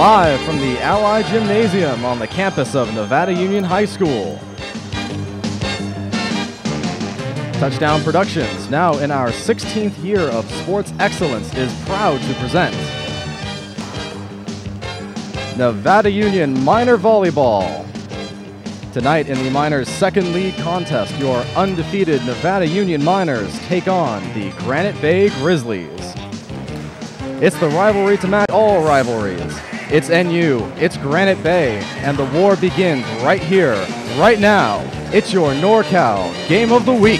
live from the Ali Gymnasium on the campus of Nevada Union High School. Touchdown Productions, now in our 16th year of sports excellence, is proud to present Nevada Union Miner Volleyball. Tonight in the Miners' second league contest, your undefeated Nevada Union Miners take on the Granite Bay Grizzlies. It's the rivalry to match all rivalries. It's NU, it's Granite Bay, and the war begins right here, right now. It's your NorCal Game of the Week.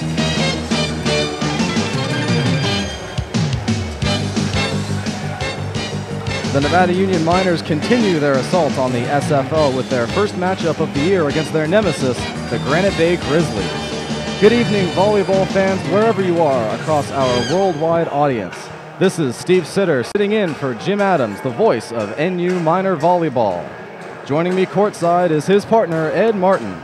The Nevada Union Miners continue their assault on the SFL with their first matchup of the year against their nemesis, the Granite Bay Grizzlies. Good evening, volleyball fans, wherever you are across our worldwide audience. This is Steve Sitter sitting in for Jim Adams, the voice of NU Miner Volleyball. Joining me courtside is his partner, Ed Martin.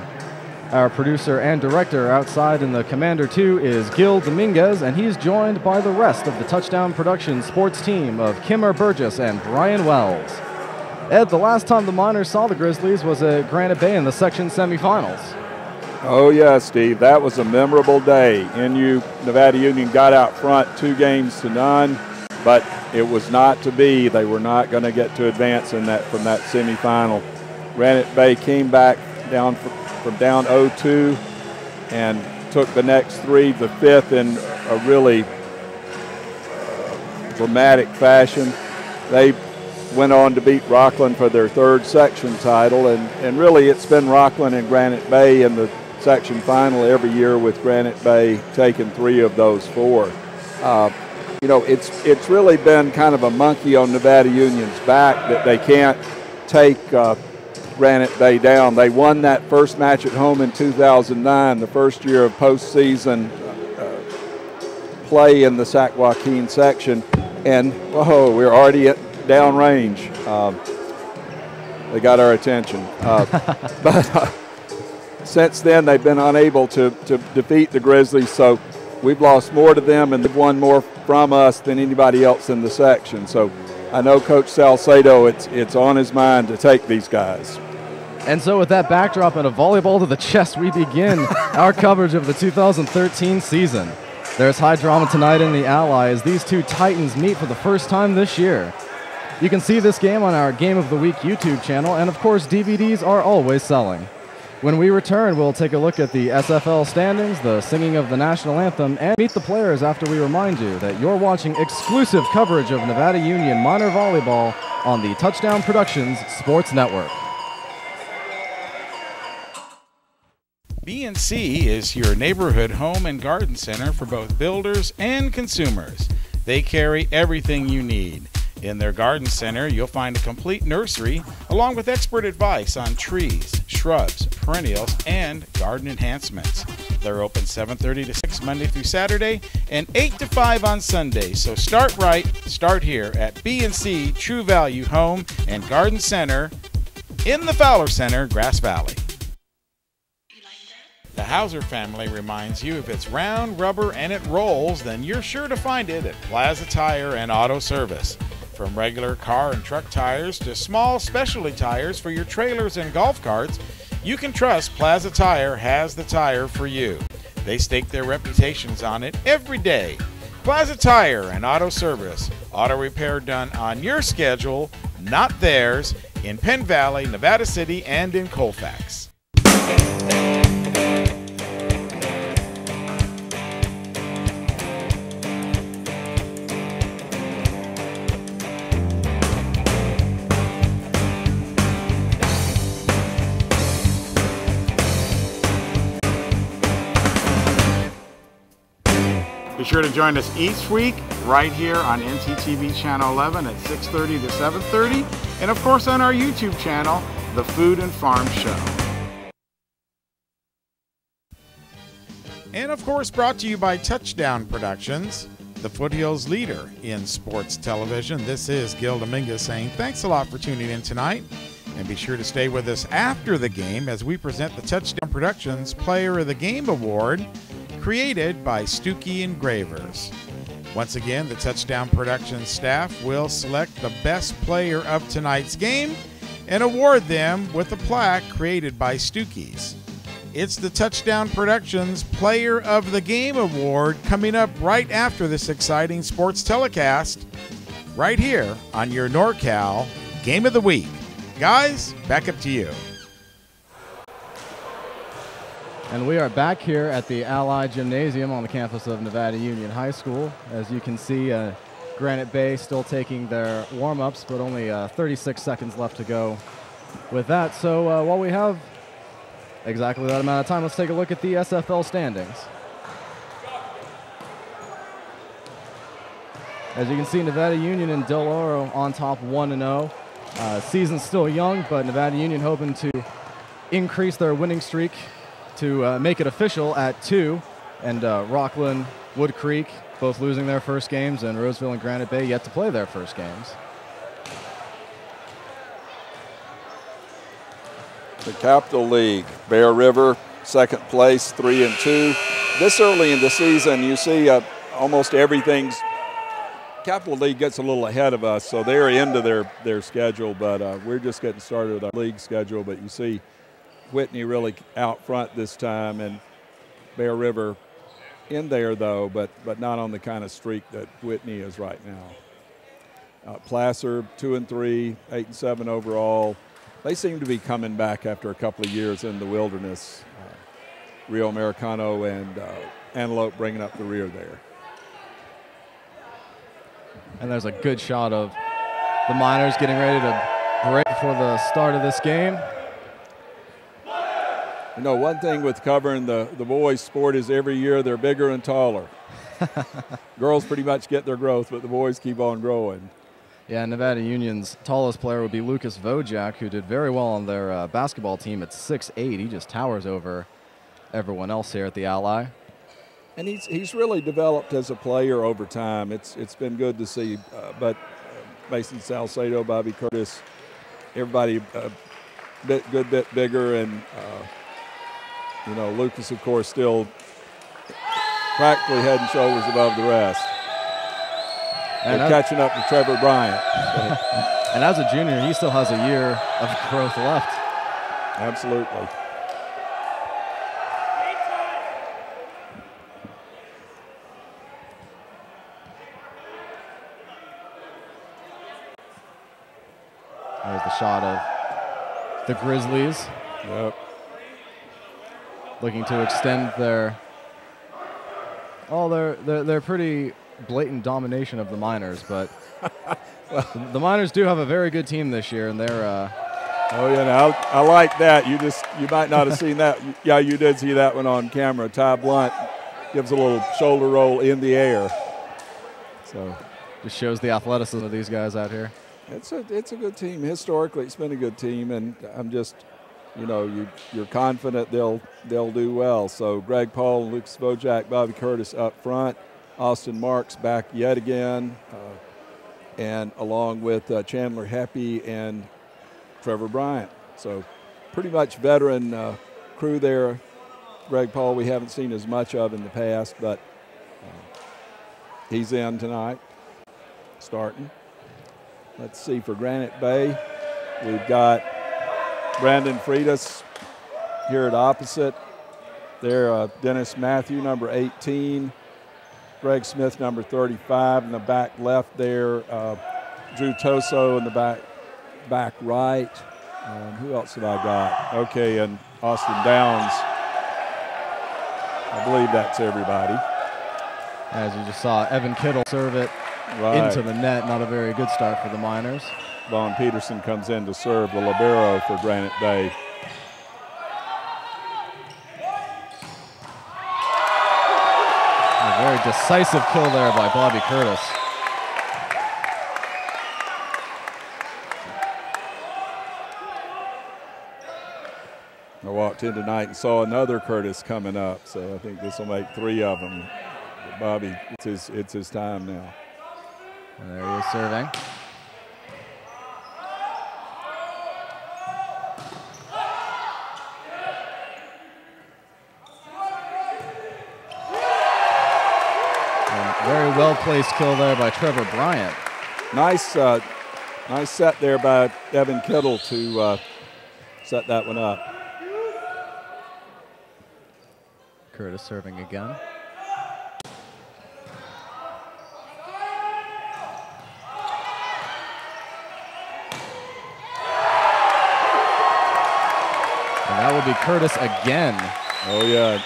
Our producer and director outside in the Commander 2 is Gil Dominguez, and he's joined by the rest of the Touchdown Productions sports team of Kimmer Burgess and Brian Wells. Ed, the last time the Miners saw the Grizzlies was at Granite Bay in the section semifinals. Oh yeah, Steve, that was a memorable day. NU Nevada Union got out front 2-0, but it was not to be. They were not going to get to advance in that from that semifinal. Granite Bay came back down from down 0-2 and took the next three, the fifth in a really dramatic fashion. They went on to beat Rockland for their third section title, and really it's been Rockland and Granite Bay in the section final every year, with Granite Bay taking 3 of those 4. You know, it's really been kind of a monkey on Nevada Union's back that they can't take Granite Bay down. They won that first match at home in 2009, the first year of postseason play in the Sac Joaquin section, and we're already at downrange. They got our attention, but since then they've been unable to defeat the Grizzlies, so we've lost more to them and they've won more from us than anybody else in the section. So I know Coach Salcedo, it's on his mind to take these guys. And so with that backdrop and a volleyball to the chest, we begin our coverage of the 2013 season. There's high drama tonight in the Ally as these two Titans meet for the first time this year. You can see this game on our Game of the Week YouTube channel, and of course DVDs are always selling. When we return, we'll take a look at the SFL standings, the singing of the national anthem, and meet the players after we remind you that you're watching exclusive coverage of Nevada Union Miner Volleyball on the Touchdown Productions Sports Network. B&C is your neighborhood home and garden center for both builders and consumers. They carry everything you need. In their garden center, you'll find a complete nursery along with expert advice on trees, shrubs, perennials, and garden enhancements. They're open 7:30 to 6 Monday through Saturday and 8 to 5 on Sunday. So start right, start here at B&C True Value Home and Garden Center in the Fowler Center, Grass Valley. The Hauser family reminds you if it's round, rubber, and it rolls, then you're sure to find it at Plaza Tire and Auto Service. From regular car and truck tires to small specialty tires for your trailers and golf carts, you can trust Plaza Tire has the tire for you. They stake their reputations on it every day. Plaza Tire and Auto Service. Auto repair done on your schedule, not theirs, in Penn Valley, Nevada City, and in Colfax. Be sure to join us each week right here on NCTV Channel 11 at 6:30 to 7:30, and of course on our YouTube channel, The Food and Farm Show. And of course brought to you by Touchdown Productions, the Foothills leader in sports television. This is Gil Dominguez saying thanks a lot for tuning in tonight, and be sure to stay with us after the game as we present the Touchdown Productions Player of the Game Award, created by Stuckey Engravers. Once again, the Touchdown Production staff will select the best player of tonight's game and award them with a plaque created by Stookies. It's the Touchdown Productions Player of the Game Award coming up right after this exciting sports telecast, right here on your NorCal Game of the Week. Guys, back up to you. And we are back here at the Ali Gymnasium on the campus of Nevada Union High School. As you can see, Granite Bay still taking their warm-ups, but only 36 seconds left to go with that. So while we have exactly that amount of time, let's take a look at the SFL standings. As you can see, Nevada Union and Del Oro on top 1-0. Season's still young, but Nevada Union hoping to increase their winning streak to make it official at 2, and Rockland, Wood Creek both losing their first games, and Roseville and Granite Bay yet to play their first games. The Capital League, Bear River, second place, 3-2. This early in the season, you see almost everything's. Capital League gets a little ahead of us, so they're into their schedule, but we're just getting started with our league schedule. But you see Whitney really out front this time, and Bear River in there though, but not on the kind of streak that Whitney is right now. Placer 2-3, 8-7 overall. They seem to be coming back after a couple of years in the wilderness. Rio Americano and Antelope bringing up the rear there. And there's a good shot of the Miners getting ready to break before the start of this game. You know, one thing with covering the boys' sport is every year they're bigger and taller. Girls pretty much get their growth, but the boys keep on growing. Yeah, Nevada Union's tallest player would be Lucas Vojak, who did very well on their basketball team at 6'8". He just towers over everyone else here at the Ali. And he's really developed as a player over time. It's been good to see. But Mason Salcedo, Bobby Curtis, everybody a good bit bigger, and you know, Lucas, of course, still practically head and shoulders above the rest. And catching up to Trevor Bryant. And as a junior, he still has a year of growth left. Absolutely. There's the shot of the Grizzlies. Yep. Looking to extend their pretty blatant domination of the Miners, but well, the Miners do have a very good team this year, and they're oh yeah, now, I like that. You might not have seen that. Yeah, you did see that one on camera. Ty Blunt gives a little shoulder roll in the air. So just shows the athleticism of these guys out here. It's a good team. Historically, it's been a good team, and I'm just, you know, you're confident they'll do well. So Greg Paul, Lucas Vojak, Bobby Curtis up front, Austin Marks back yet again, and along with Chandler Happy and Trevor Bryant. So pretty much veteran crew there. Greg Paul we haven't seen as much of in the past, but he's in tonight, starting. Let's see, for Granite Bay, we've got Brandon Freitas here at opposite. There, Dennis Matthew, number 18. Greg Smith, number 35. In the back left there, Drew Toso in the back right. Who else have I got? Okay, and Austin Downs. I believe that's everybody. As you just saw, Evan Kittle serve it into the net. Not a very good start for the Miners. Vaughn Peterson comes in to serve, the libero for Granite Bay. A very decisive kill there by Bobby Curtis. I walked in tonight and saw another Curtis coming up, so I think this will make 3 of them. But Bobby, it's his time now. And there he is serving. And very well-placed kill there by Trevor Bryant. Nice set there by Evan Kittle to set that one up. Curtis serving again. And that will be Curtis again. Oh, yeah.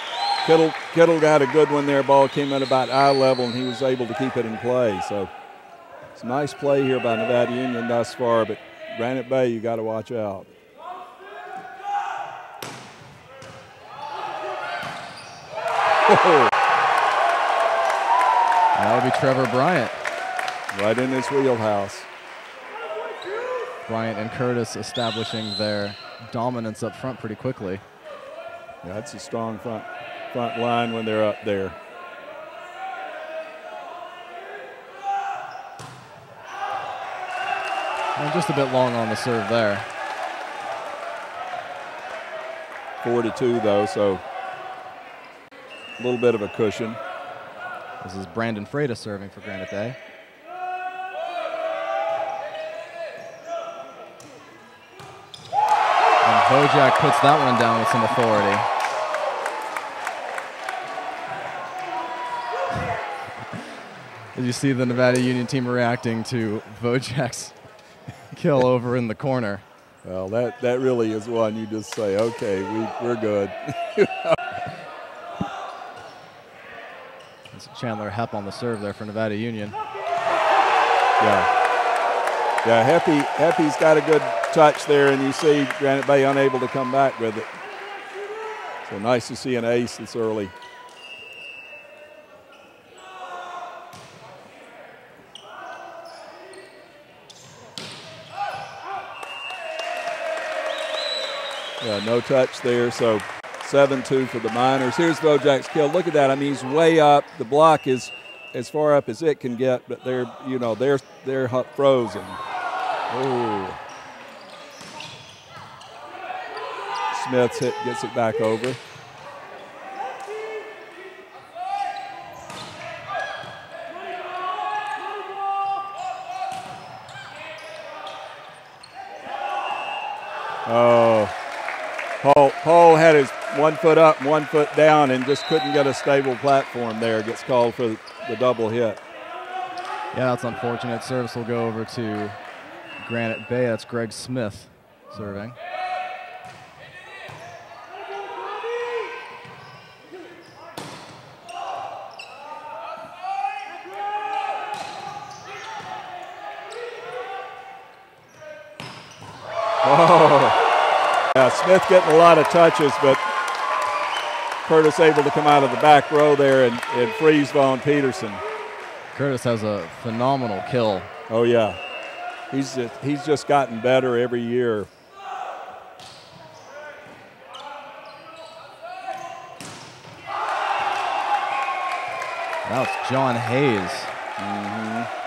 Kittle got a good one there. Ball came at about eye level, and he was able to keep it in play. So it's a nice play here by Nevada Union thus far, but Granite Bay, you got to watch out. That would be Trevor Bryant. Right in his wheelhouse. Bryant and Curtis establishing their dominance up front pretty quickly. Yeah, that's a strong front line when they're up there. And just a bit long on the serve there. 42 though, so a little bit of a cushion. This is Brandon Freitas serving for Granite Bay. And Vojak puts that one down with some authority. As you see the Nevada Union team reacting to Vojak's kill over in the corner. Well, that really is one you just say, okay, we're good. It's Chandler Hepp on the serve there for Nevada Union. Yeah, Heppy's got a good touch there, and you see Granite Bay unable to come back with it. So nice to see an ace this early. Yeah, no touch there, so 7-2 for the Miners. Here's Vojak's kill. Look at that. I mean, he's way up. The block is as far up as it can get, but they're frozen. Oh. Smith's hit, gets it back over. Oh. Paul had his 1 foot up, 1 foot down, and just couldn't get a stable platform there. Gets called for the double hit. Yeah, that's unfortunate. Service will go over to Granite Bay. That's Greg Smith serving. Oh. Yeah, Smith getting a lot of touches, but Curtis able to come out of the back row there and freeze Vaughn Peterson. Curtis has a phenomenal kill. Oh yeah, he's just gotten better every year. Now it's John Hayes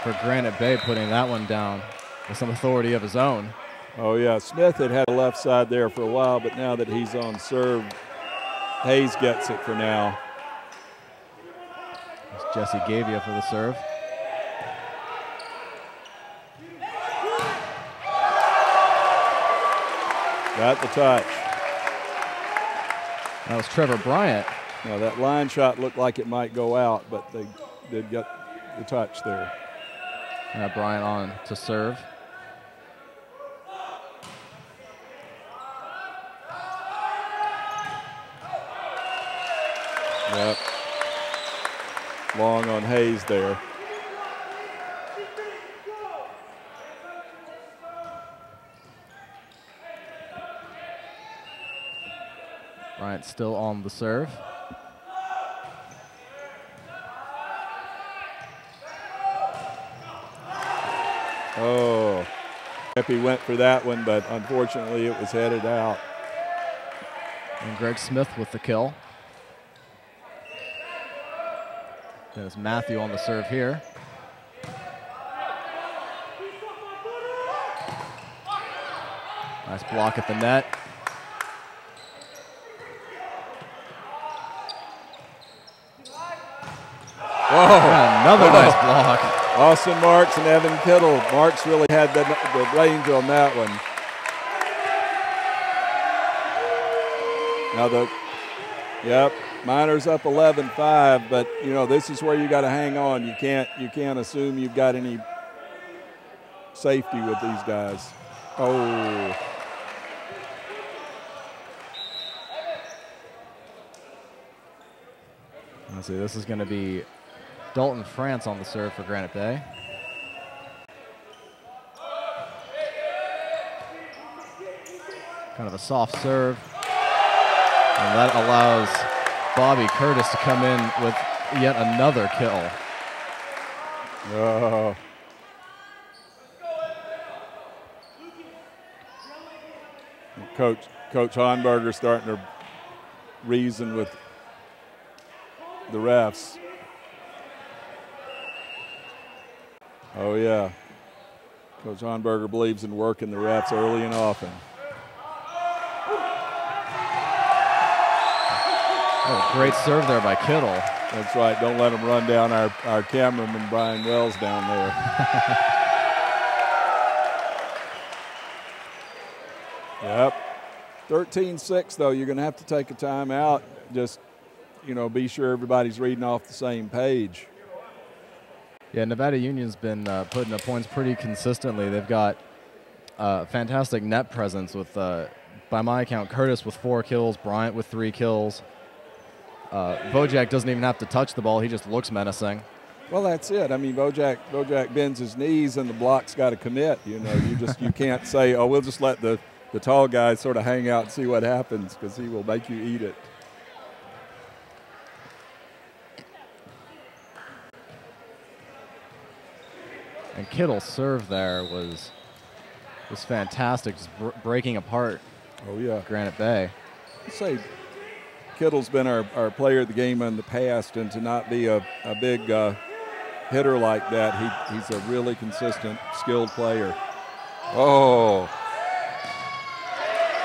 for Granite Bay putting that one down with some authority of his own. Oh yeah, Smith had the left side there for a while, but now that he's on serve, Hayes gets it for now. It's Jesse Gavia for the serve. Got the touch. That was Trevor Bryant. Now that line shot looked like it might go out, but they did get the touch there. Bryant on to serve. Yep. Long on Hayes there. Bryant still on the serve. Oh, Epi went for that one, but unfortunately it was headed out. And Greg Smith with the kill. There's Matthew on the serve here. Nice block at the net. Yeah, another nice block. Austin Marks and Evan Kittle. Marks really had the range on that one. Now yep, Miners up 11-5, but you know this is where you got to hang on. You can't assume you've got any safety with these guys. Oh. Let's see, this is going to be Dalton France on the serve for Granite Bay. Kind of a soft serve. And that allows Bobby Curtis to come in with yet another kill. Oh. Coach Honberger starting to reason with the refs. Oh yeah, Coach Honberger believes in working the refs early and often. Oh, great serve there by Kittle. That's right, don't let him run down our cameraman Brian Wells down there. Yep, 13-6 though, you're gonna have to take a timeout. Just, you know, be sure everybody's reading off the same page. Yeah, Nevada Union's been putting up points pretty consistently. They've got fantastic net presence with, by my account, Curtis with 4 kills, Bryant with 3 kills. Bojack doesn't even have to touch the ball. He just looks menacing. Well, that's it. I mean, Bojack bends his knees and the block's got to commit. You know, you can't say, oh, we'll just let the tall guy sort of hang out and see what happens, because he will make you eat it. And Kittle's serve there was fantastic, just breaking apart. Oh yeah, Granite Bay. I'd say Kittle's been our player of the game in the past, and to not be a big hitter like that, he's a really consistent, skilled player. Oh,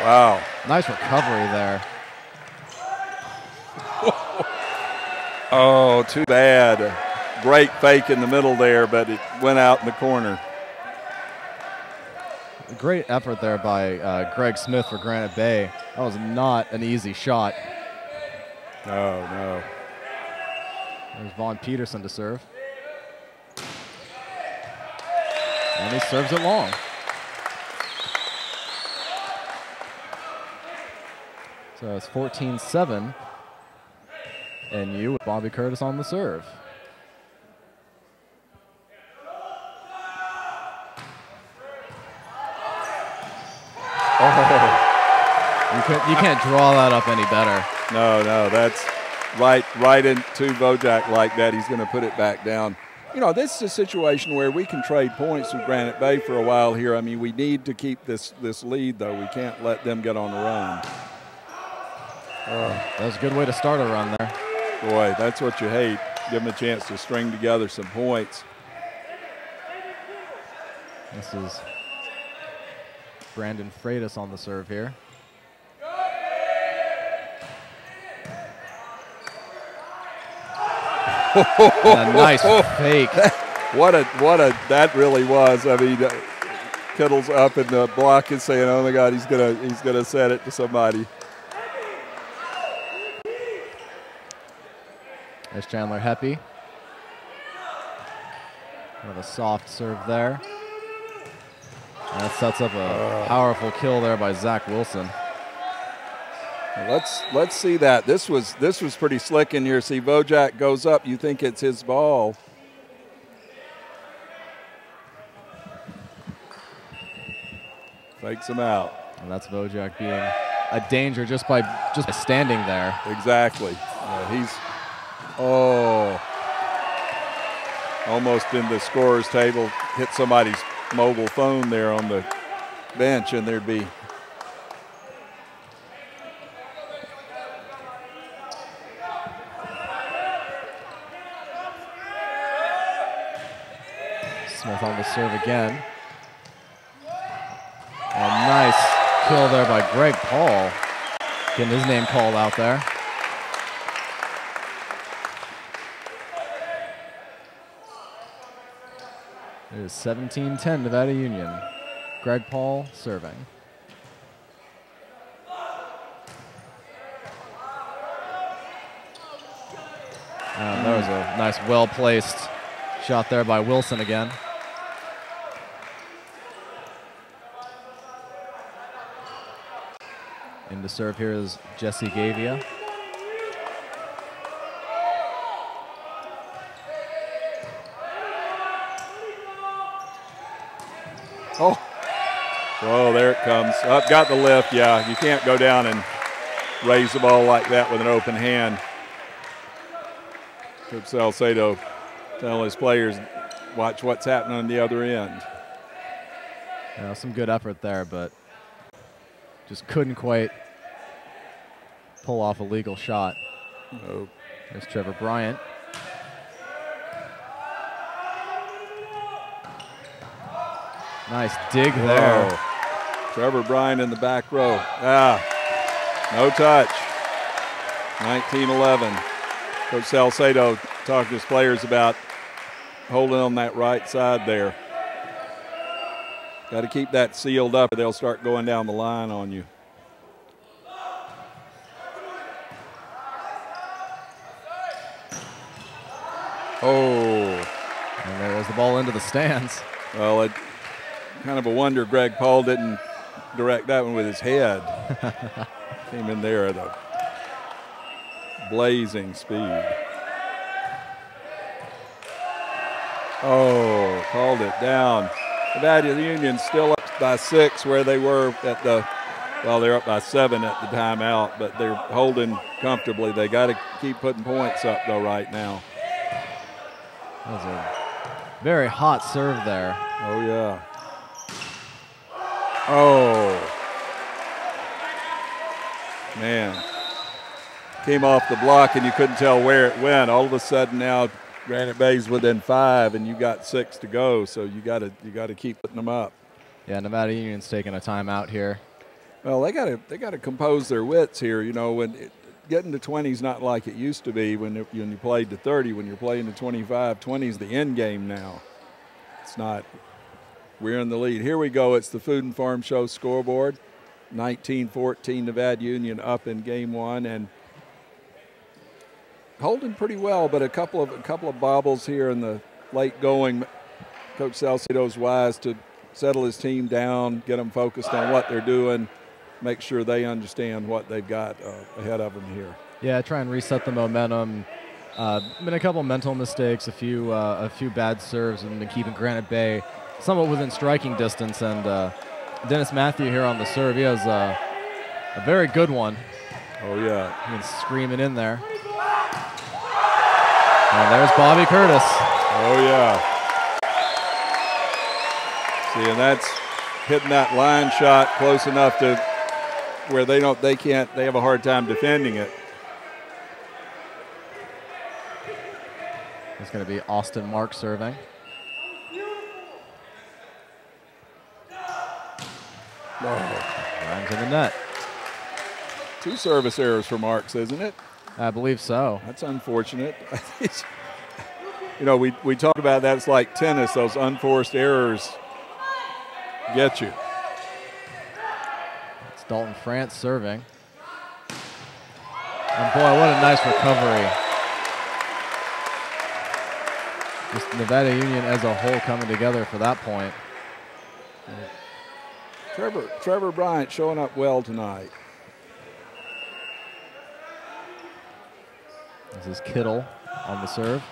wow! Nice recovery there. Oh, too bad. Great fake in the middle there, but it went out in the corner. A great effort there by Greg Smith for Granite Bay. That was not an easy shot. No. There's Vaughn Peterson to serve. And he serves it long. So it's 14-7. NU with Bobby Curtis on the serve. Oh. You can't draw that up any better. No, that's right into Bojack like that. He's going to put it back down. You know, this is a situation where we can trade points with Granite Bay for a while here. I mean, we need to keep this lead, though. We can't let them get on a run. That was a good way to start a run there. Boy, that's what you hate. Give them a chance to string together some points. This is Brandon Freitas on the serve here. A nice fake. What a that really was. I mean, Kittle's up and the block is saying, "Oh my God, he's gonna set it to somebody." There's Chandler Heppy. Kind of a soft serve there. And that sets up a powerful kill there by Zach Wilson. Let's see that. This was pretty slick in here. See, Bojack goes up. You think it's his ball. Fakes him out. And that's Bojack being a danger just by standing there. Exactly. He's almost in the scorer's table. Hit somebody's mobile phone there on the bench, and there'd be. Smith on the serve again. A nice kill there by Greg Paul. Getting his name called out there. It is 17-10 Nevada Union. Greg Paul serving. That was a nice, well-placed shot there by Wilson again. In to serve here is Jesse Gavia. Oh, whoa, there it comes. Up, got the lift. Yeah, you can't go down and raise the ball like that with an open hand. Coach Salcedo telling his players, watch what's happening on the other end. Yeah, some good effort there, but just couldn't quite pull off a legal shot. Oh. There's Trevor Bryant. Nice dig there. Whoa. Trevor Bryant in the back row. No touch. 19-11. Coach Salcedo talking to his players about holding on that right side there. Got to keep that sealed up or they'll start going down the line on you. Oh. And there's the ball into the stands. Well, it kind of a wonder Greg Paul didn't direct that one with his head. Came in there at a blazing speed. Oh, called it down. Nevada Union still up by 6 where they were at the, well, they're up by 7 at the timeout, but they're holding comfortably. They got to keep putting points up, though, right now. That was a very hot serve there. Oh, yeah. Oh. Man. Came off the block and you couldn't tell where it went. All of a sudden now Granite Bay's within 5 and you got 6 to go, so you got to keep putting them up. Yeah, Nevada Union's taking a timeout here. Well, they got to compose their wits here. You know, getting to 20 is not like it used to be when you played to 30. When you're playing to 25, 20 is the end game now. It's not. We're in the lead. Here we go. It's the Food and Farm Show scoreboard. 19-14 Nevada Union up in game 1 and holding pretty well, but a couple of bobbles here in the late going. Coach Salcedo's wise to settle his team down, get them focused on what they're doing, make sure they understand what they've got ahead of them here. Yeah, try and reset the momentum. Been a couple mental mistakes, a few bad serves, and been keeping Granite Bay somewhat within striking distance. And Dennis Matthew here on the serve, he has a very good one. Oh yeah, he's screaming in there. And there's Bobby Curtis. Oh yeah. See, and that's hitting that line shot close enough to where they have a hard time defending it. It's going to be Austin Mark serving. Right into the net. 2 service errors for Marks, isn't it? I believe so. That's unfortunate. You know, we talk about that. It's like tennis. Those unforced errors get you. It's Dalton France serving. And boy, what a nice recovery. Just Nevada Union as a whole coming together for that point. Trevor Bryant showing up well tonight. This is Kittle on the serve.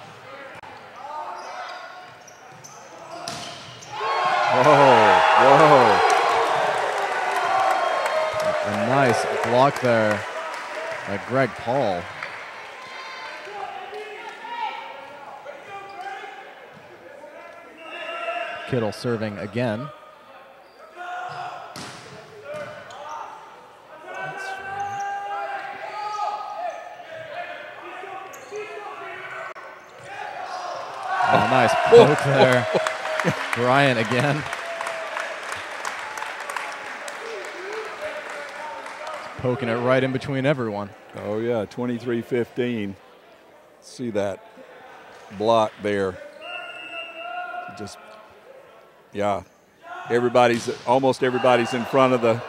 Whoa. A nice block there by Greg Paul. Kittle serving again. Oh, nice poke there. Bryant again. Poking it right in between everyone. Oh, yeah, 23-15. See that block there. Just Yeah, almost everybody's in front of the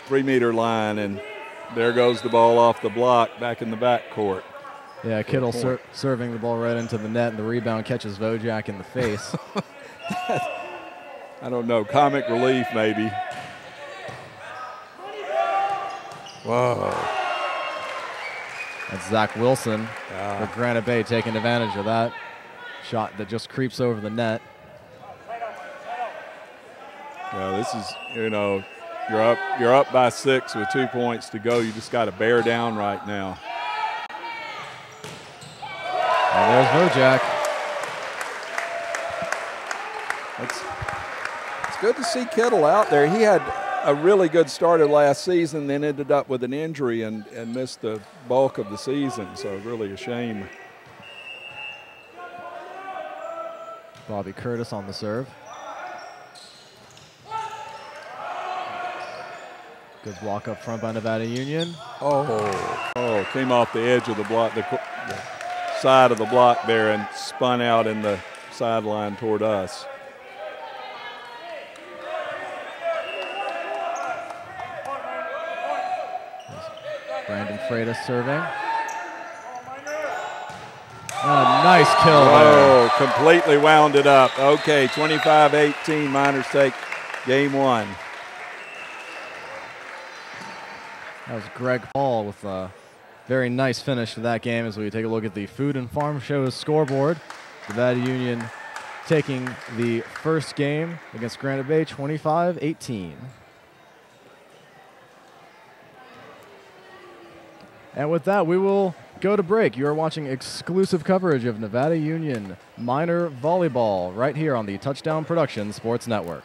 3-meter line, and there goes the ball off the block back in the backcourt. Yeah, Kittle serving the ball right into the net, and the rebound catches Vojak in the face. I don't know, comic relief maybe. Whoa. That's Zach Wilson for Granite Bay taking advantage of that shot that just creeps over the net. Yeah, this is, you're up by 6 with 2 points to go. You just got to bear down right now. And there's Vojak. It's good to see Kittle out there. He had a really good start of last season, then ended up with an injury and missed the bulk of the season, so really a shame. Bobby Curtis on the serve. Good block up front by Nevada Union. Oh, came off the edge of the block, the side of the block there, and spun out in the sideline toward us. Brandon Freitas serving. Nice kill there. Completely wound it up. Okay, 25-18, Miners take game 1. That was Greg Paul with a very nice finish to that game as we take a look at the Food and Farm Show's scoreboard. Nevada Union taking the first game against Granite Bay 25-18. And with that, we will go to break. You are watching exclusive coverage of Nevada Union Miner Volleyball right here on the Touchdown Productions Sports Network.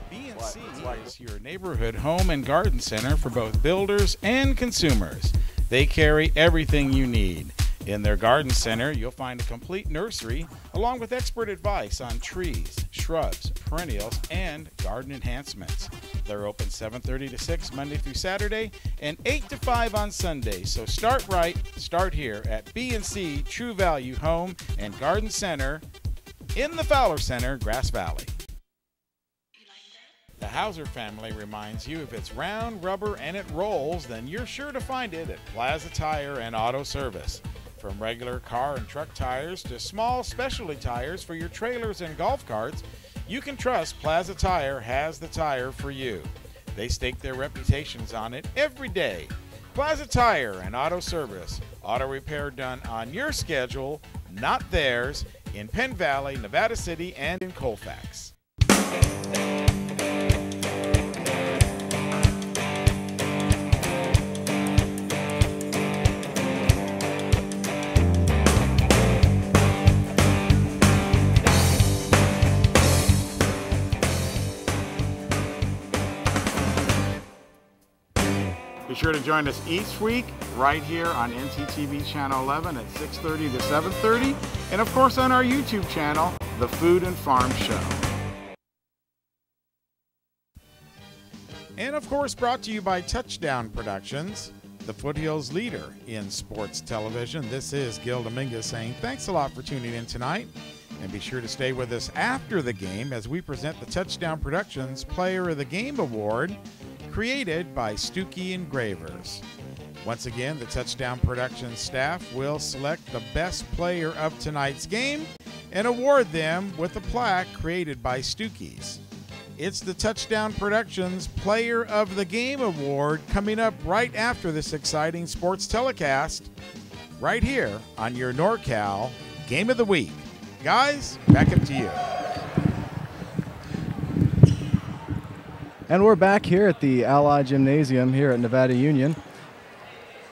B&C is your neighborhood home and garden center for both builders and consumers. They carry everything you need. In their garden center, you'll find a complete nursery along with expert advice on trees, shrubs, perennials, and garden enhancements. They're open 7:30 to 6 Monday through Saturday and 8 to 5 on Sunday. So start right, start here at B&C True Value Home and Garden Center in the Fowler Center, Grass Valley. The Hauser family reminds you if it's round, rubber, and it rolls, then you're sure to find it at Plaza Tire and Auto Service. From regular car and truck tires to small specialty tires for your trailers and golf carts, you can trust Plaza Tire has the tire for you. They stake their reputations on it every day. Plaza Tire and Auto Service. Auto repair done on your schedule, not theirs, in Penn Valley, Nevada City, and in Colfax. Be sure to join us each week right here on NCTV Channel 11 at 6:30 to 7:30, and of course on our YouTube channel, The Food and Farm Show. And of course brought to you by Touchdown Productions, the Foothills leader in sports television. This is Gil Dominguez saying thanks a lot for tuning in tonight, and be sure to stay with us after the game as we present the Touchdown Productions Player of the Game Award, created by Stuckey Engravers. Once again, the Touchdown Productions staff will select the best player of tonight's game and award them with a plaque created by Stuckey's. It's the Touchdown Productions Player of the Game Award coming up right after this exciting sports telecast right here on your NorCal Game of the Week. Guys, back up to you. And we're back here at the Ali Gymnasium here at Nevada Union.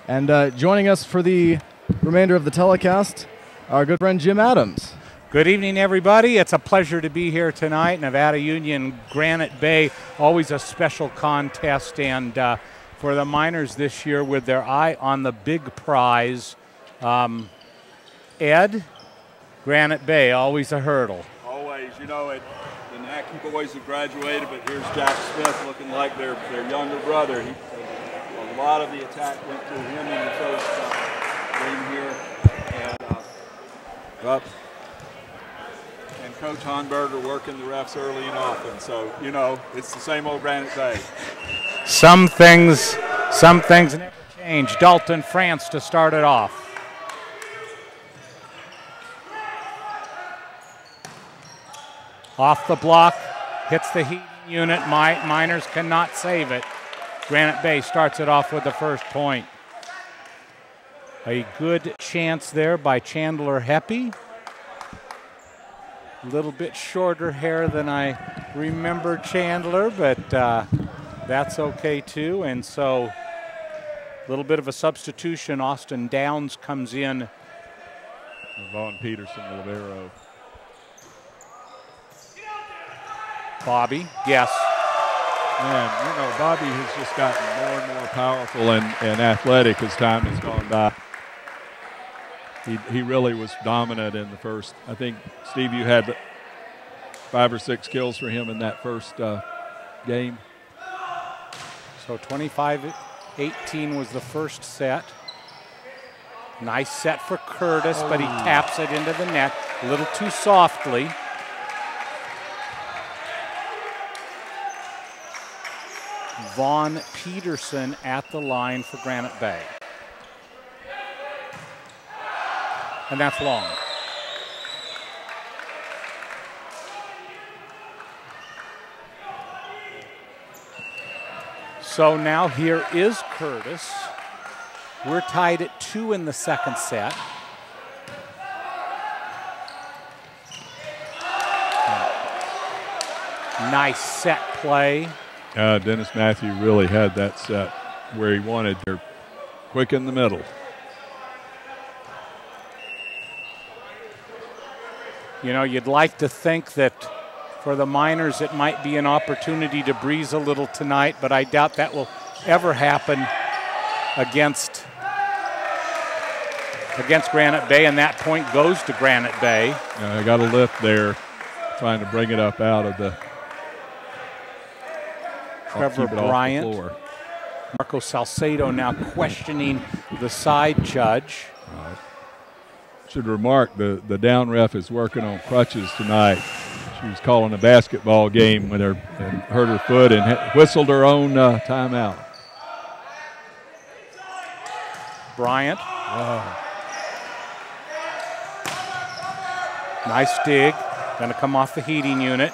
And joining us for the remainder of the telecast, our good friend Jim Adams. Good evening, everybody. It's a pleasure to be here tonight. Nevada Union, Granite Bay, always a special contest. And for the Miners this year, with their eye on the big prize, Ed, Granite Bay, always a hurdle. Always, the Nacky boys have graduated, but here's Jack Smith looking like their younger brother. A lot of the attack went through him in the first game here. And Well, and Coach Honberger working the refs early and often, so, you know, it's the same old Granite Bay. Some things never change. Dalton France to start it off. Off the block, hits the heating unit. Miners cannot save it. Granite Bay starts it off with the first point. A good chance there by Chandler Heppy. A little bit shorter hair than I remember Chandler, but that's okay too. And so a little bit of a substitution. Austin Downs comes in. Vaughn Peterson, libero. Bobby, yes. Man, you know, Bobby has just gotten more and more powerful and athletic as time has gone by. He really was dominant in the first. I think, Steve, you had 5 or 6 kills for him in that first game. So 25-18 was the first set. Nice set for Curtis, but he taps it into the net a little too softly. Vaughn Peterson at the line for Granite Bay. And that's long. So now here is Curtis. We're tied at 2 in the second set. Nice set play. Dennis Matthew really had that set where he wanted. They're quick in the middle. You know, you'd like to think that for the Miners it might be an opportunity to breeze a little tonight, but I doubt that will ever happen against Granite Bay, and that point goes to Granite Bay. I got a lift there, trying to bring it up out of the Trevor Bryant. Marco Salcedo now questioning the side judge. Should remark the down ref is working on crutches tonight. She was calling a basketball game with her and hurt her foot and whistled her own timeout. Bryant. Nice dig. Going to come off the heating unit.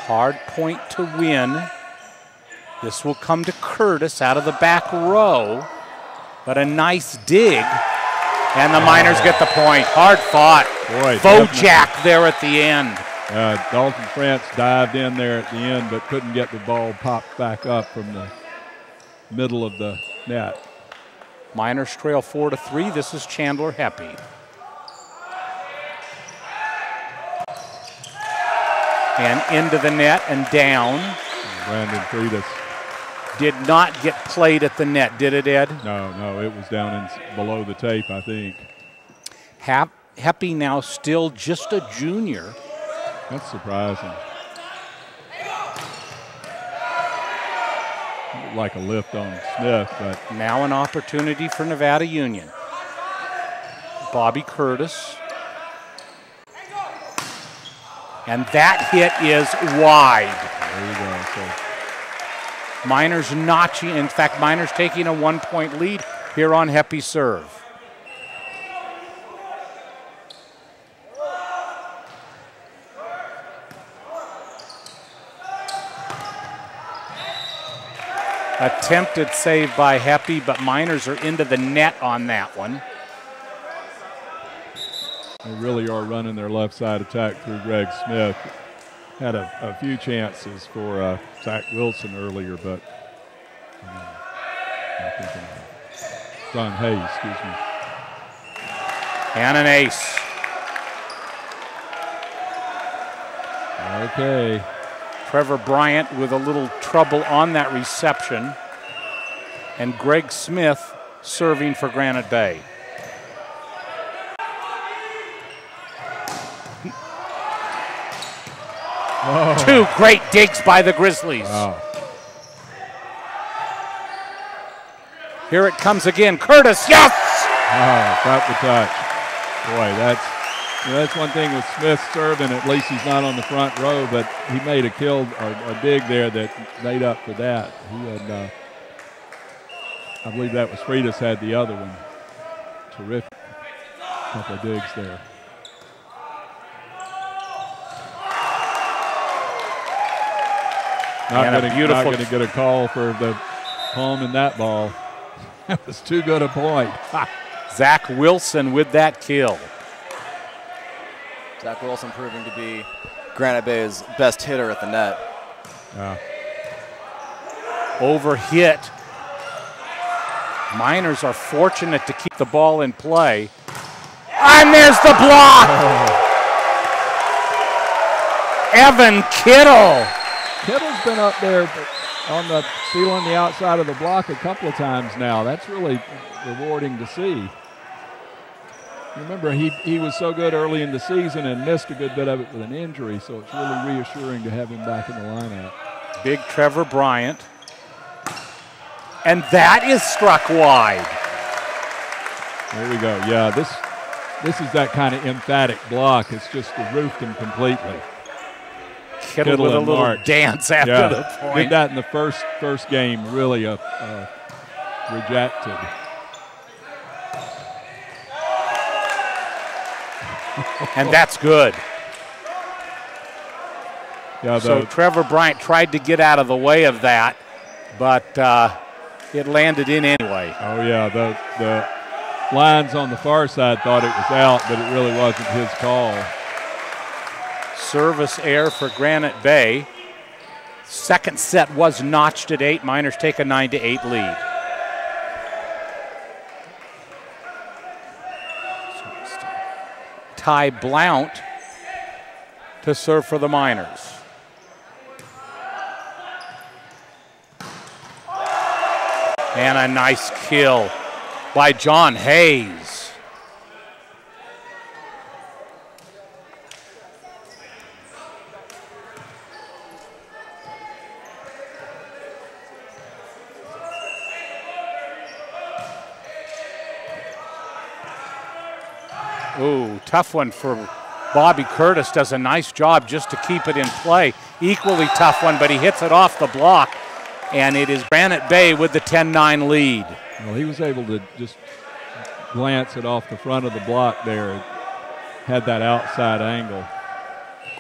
Hard point to win. This will come to Curtis out of the back row, but a nice dig, and the Miners get the point. Hard fought. Vojak there at the end. Dalton France dived in there at the end, but couldn't get the ball popped back up from the middle of the net. Miners trail 4-3. This is Chandler Heppy. And into the net and down. Brandon Freitas. Did not get played at the net, did it, Ed? No, it was down below the tape, I think. Heppy now still just a junior. That's surprising. Like a lift on Smith, but now an opportunity for Nevada Union. Bobby Curtis. And that hit is wide. There you go. So Miners notching, in fact, Miners taking a 1-point lead here on Heppy's serve. Attempted save by Heppy, but Miners are into the net on that one. They really are running their left side attack through Greg Smith. Had a few chances for Zach Wilson earlier, but John Hayes, excuse me. And an ace. Okay. Trevor Bryant with a little trouble on that reception. And Greg Smith serving for Granite Bay. Oh. Two great digs by the Grizzlies. Wow. Here it comes again. Curtis, yes! Oh, got the touch. Boy, that's one thing with Smith serving. At least he's not on the front row, but he made a dig there that made up for that. He had, I believe that was Freitas had the other one. Terrific. Couple of digs there. Not going to get a call for the home in that ball. That was too good a point. Zach Wilson with that kill. Zach Wilson proving to be Granite Bay's best hitter at the net. Overhit. Miners are fortunate to keep the ball in play. And there's the block! Evan Kittle. Kittle's been up there on the stealing the outside of the block a couple of times now. That's really rewarding to see. Remember, he was so good early in the season and missed a good bit of it with an injury, so it's really reassuring to have him back in the lineup. Big Trevor Bryant. And that is struck wide. There we go. Yeah, this is that kind of emphatic block. It's just roofed him completely. Kittle with a little dance after the point. Did that in the first game, really rejected. And that's good. Yeah, so Trevor Bryant tried to get out of the way of that, but it landed in anyway. Oh, yeah, the lines on the far side thought it was out, but it really wasn't his call. Service error for Granite Bay. Second set was notched at 8. Miners take a 9-8 lead. Ty Blount to serve for the Miners. And a nice kill by John Hayes. Ooh, tough one for Bobby Curtis. Does a nice job just to keep it in play. Equally tough one, but he hits it off the block. And it is Granite Bay with the 10-9 lead. Well, he was able to just glance it off the front of the block there. It had that outside angle.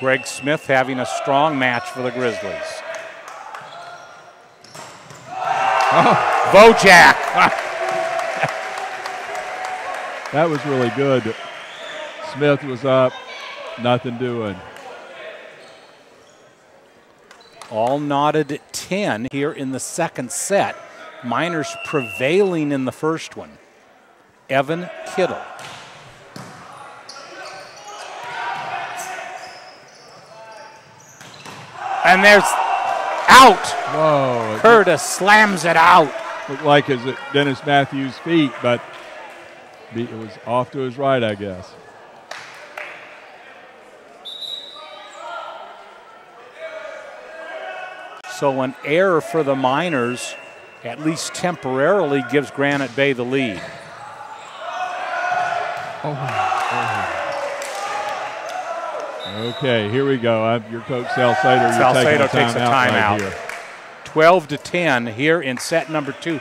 Greg Smith having a strong match for the Grizzlies. Oh. Vojak. That was really good. Smith was up, nothing doing. All knotted at 10 here in the second set. Miners prevailing in the first one. Evan Kittle. And there's out. Whoa. Curtis slams it out. Looked like it was at Dennis Matthews' feet, but it was off to his right, I guess. So an error for the Miners, at least temporarily, gives Granite Bay the lead. Okay, here we go. I'm your coach, Salcedo. Salcedo takes a timeout. Right 12-10 here in set number 2.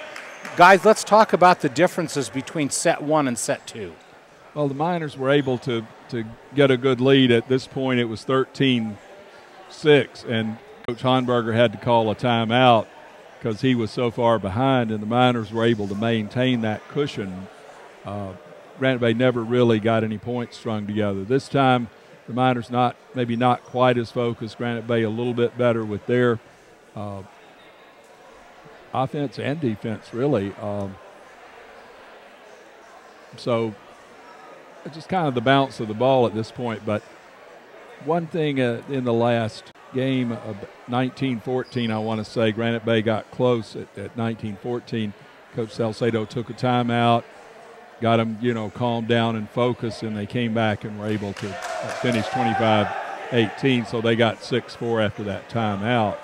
Guys, let's talk about the differences between set 1 and set 2. Well, the Miners were able to get a good lead. At this point, it was 13-6, and Coach Honberger had to call a timeout because he was so far behind, and the Miners were able to maintain that cushion. Granite Bay never really got any points strung together. This time, the Miners maybe not quite as focused. Granite Bay a little bit better with their offense and defense, really. So it's just kind of the bounce of the ball at this point. But one thing in the last game of 1914, I want to say, Granite Bay got close at 1914. Coach Salcedo took a timeout, got them, calmed down and focused, and they came back and were able to finish 25-18, so they got 6-4 after that timeout.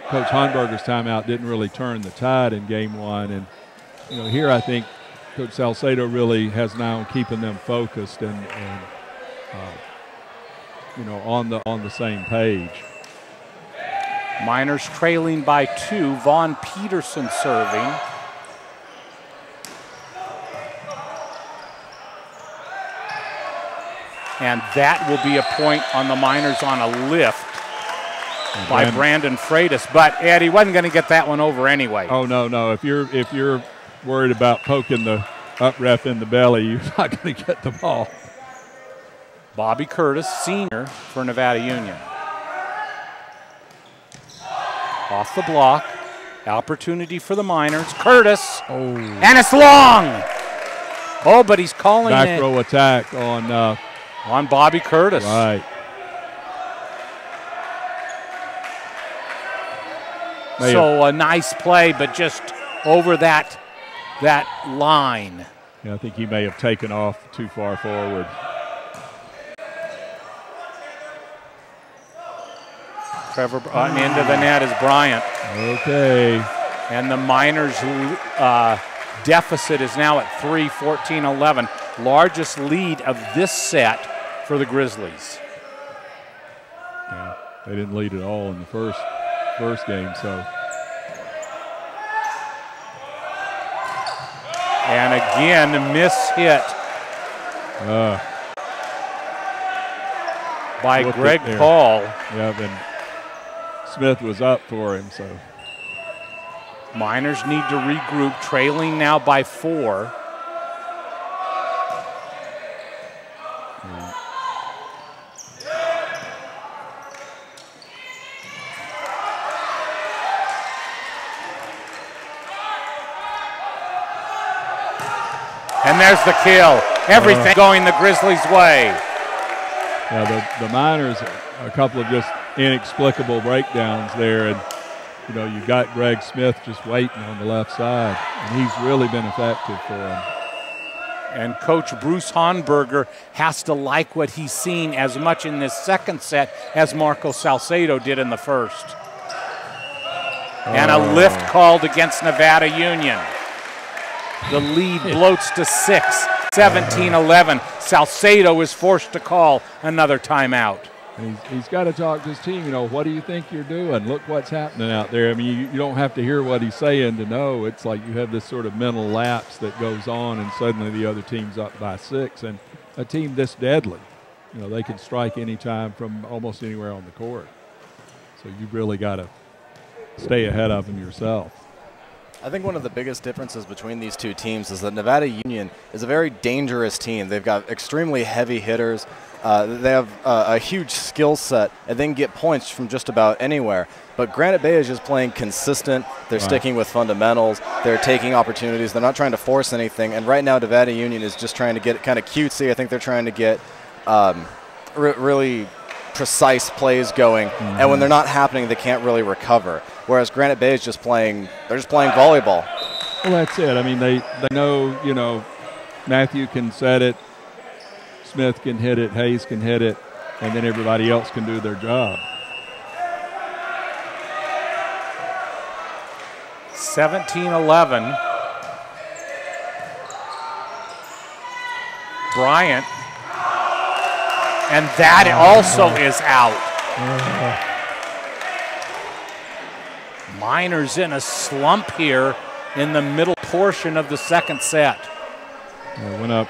Coach Honberger's timeout didn't really turn the tide in game 1, and here I think Coach Salcedo really has now keeping them focused and on the same page. Miners trailing by 2. Vaughn Peterson serving. And that will be a point on the Miners on a lift by Brandon Freitas. But Ed, he wasn't going to get that one over anyway. Oh no! If you're worried about poking the up ref in the belly, you're not going to get the ball. Bobby Curtis, senior for Nevada Union. Off the block, opportunity for the Miners. Curtis, and it's long. Oh, but he's calling back row attack on Bobby Curtis. Right. So a nice play, but just over that line. Yeah, I think he may have taken off too far forward. Trevor into the net is Bryant. Okay. And the Miners' deficit is now at 3, 14-11. Largest lead of this set for the Grizzlies. Yeah, they didn't lead at all in the first game, so. And again, a miss hit by Greg Paul. Yeah, then Smith was up for him, so. Miners need to regroup, trailing now by 4. And there's the kill. Everything going the Grizzlies' way. Yeah, the Miners, a couple of just inexplicable breakdowns there, and you got Greg Smith just waiting on the left side, and he's really been effective for him. And Coach Bruce Honberger has to like what he's seen as much in this second set as Marco Salcedo did in the first. And a lift called against Nevada Union. The lead bloats to 6, 17-11. Salcedo is forced to call another timeout. And he's got to talk to his team. What do you think you're doing? Look what's happening out there. I mean, you don't have to hear what he's saying to know. It's like you have this sort of mental lapse that goes on, and suddenly the other team's up by 6. And a team this deadly, they can strike anytime from almost anywhere on the court. So you've really got to stay ahead of them yourself. I think one of the biggest differences between these two teams is that Nevada Union is a very dangerous team. They've got extremely heavy hitters. They have a huge skill set, and they can get points from just about anywhere. But Granite Bay is just playing consistent. They're sticking with fundamentals. They're taking opportunities. They're not trying to force anything. And right now, Nevada Union is just trying to get kind of cutesy. I think they're trying to get really precise plays going. And when they're not happening, they can't really recover. Whereas Granite Bay is just playing, they're just playing volleyball. Well, that's it. I mean, they know, Matthew can set it, Smith can hit it, Hayes can hit it, and then everybody else can do their job. 17-11. Bryant. And that also is out. Miners in a slump here in the middle portion of the second set. Went up.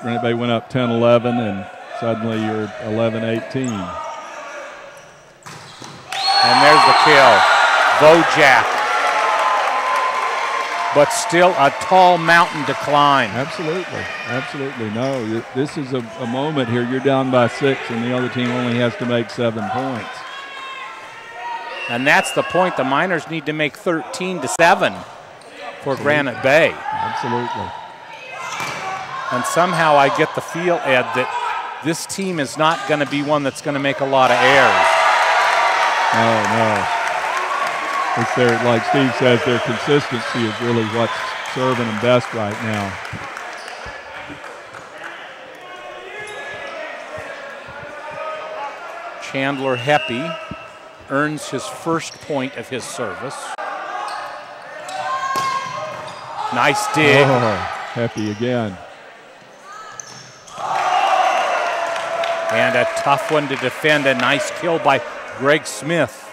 Granite Bay went up 10-11, and suddenly you're 11-18. And there's the kill. Bojack. But still a tall mountain to climb. Absolutely. No, this is a moment here. You're down by 6, and the other team only has to make 7 points. And that's the point. The Miners need to make 13-7 for Granite Bay. Absolutely. And somehow I get the feel, Ed, that this team is not going to be one that's going to make a lot of errors. No. It's like Steve says, their consistency is really what's serving them best right now. Chandler Heppy earns his first point of his service. Nice dig. Oh, Happy again. And a tough one to defend. A nice kill by Greg Smith.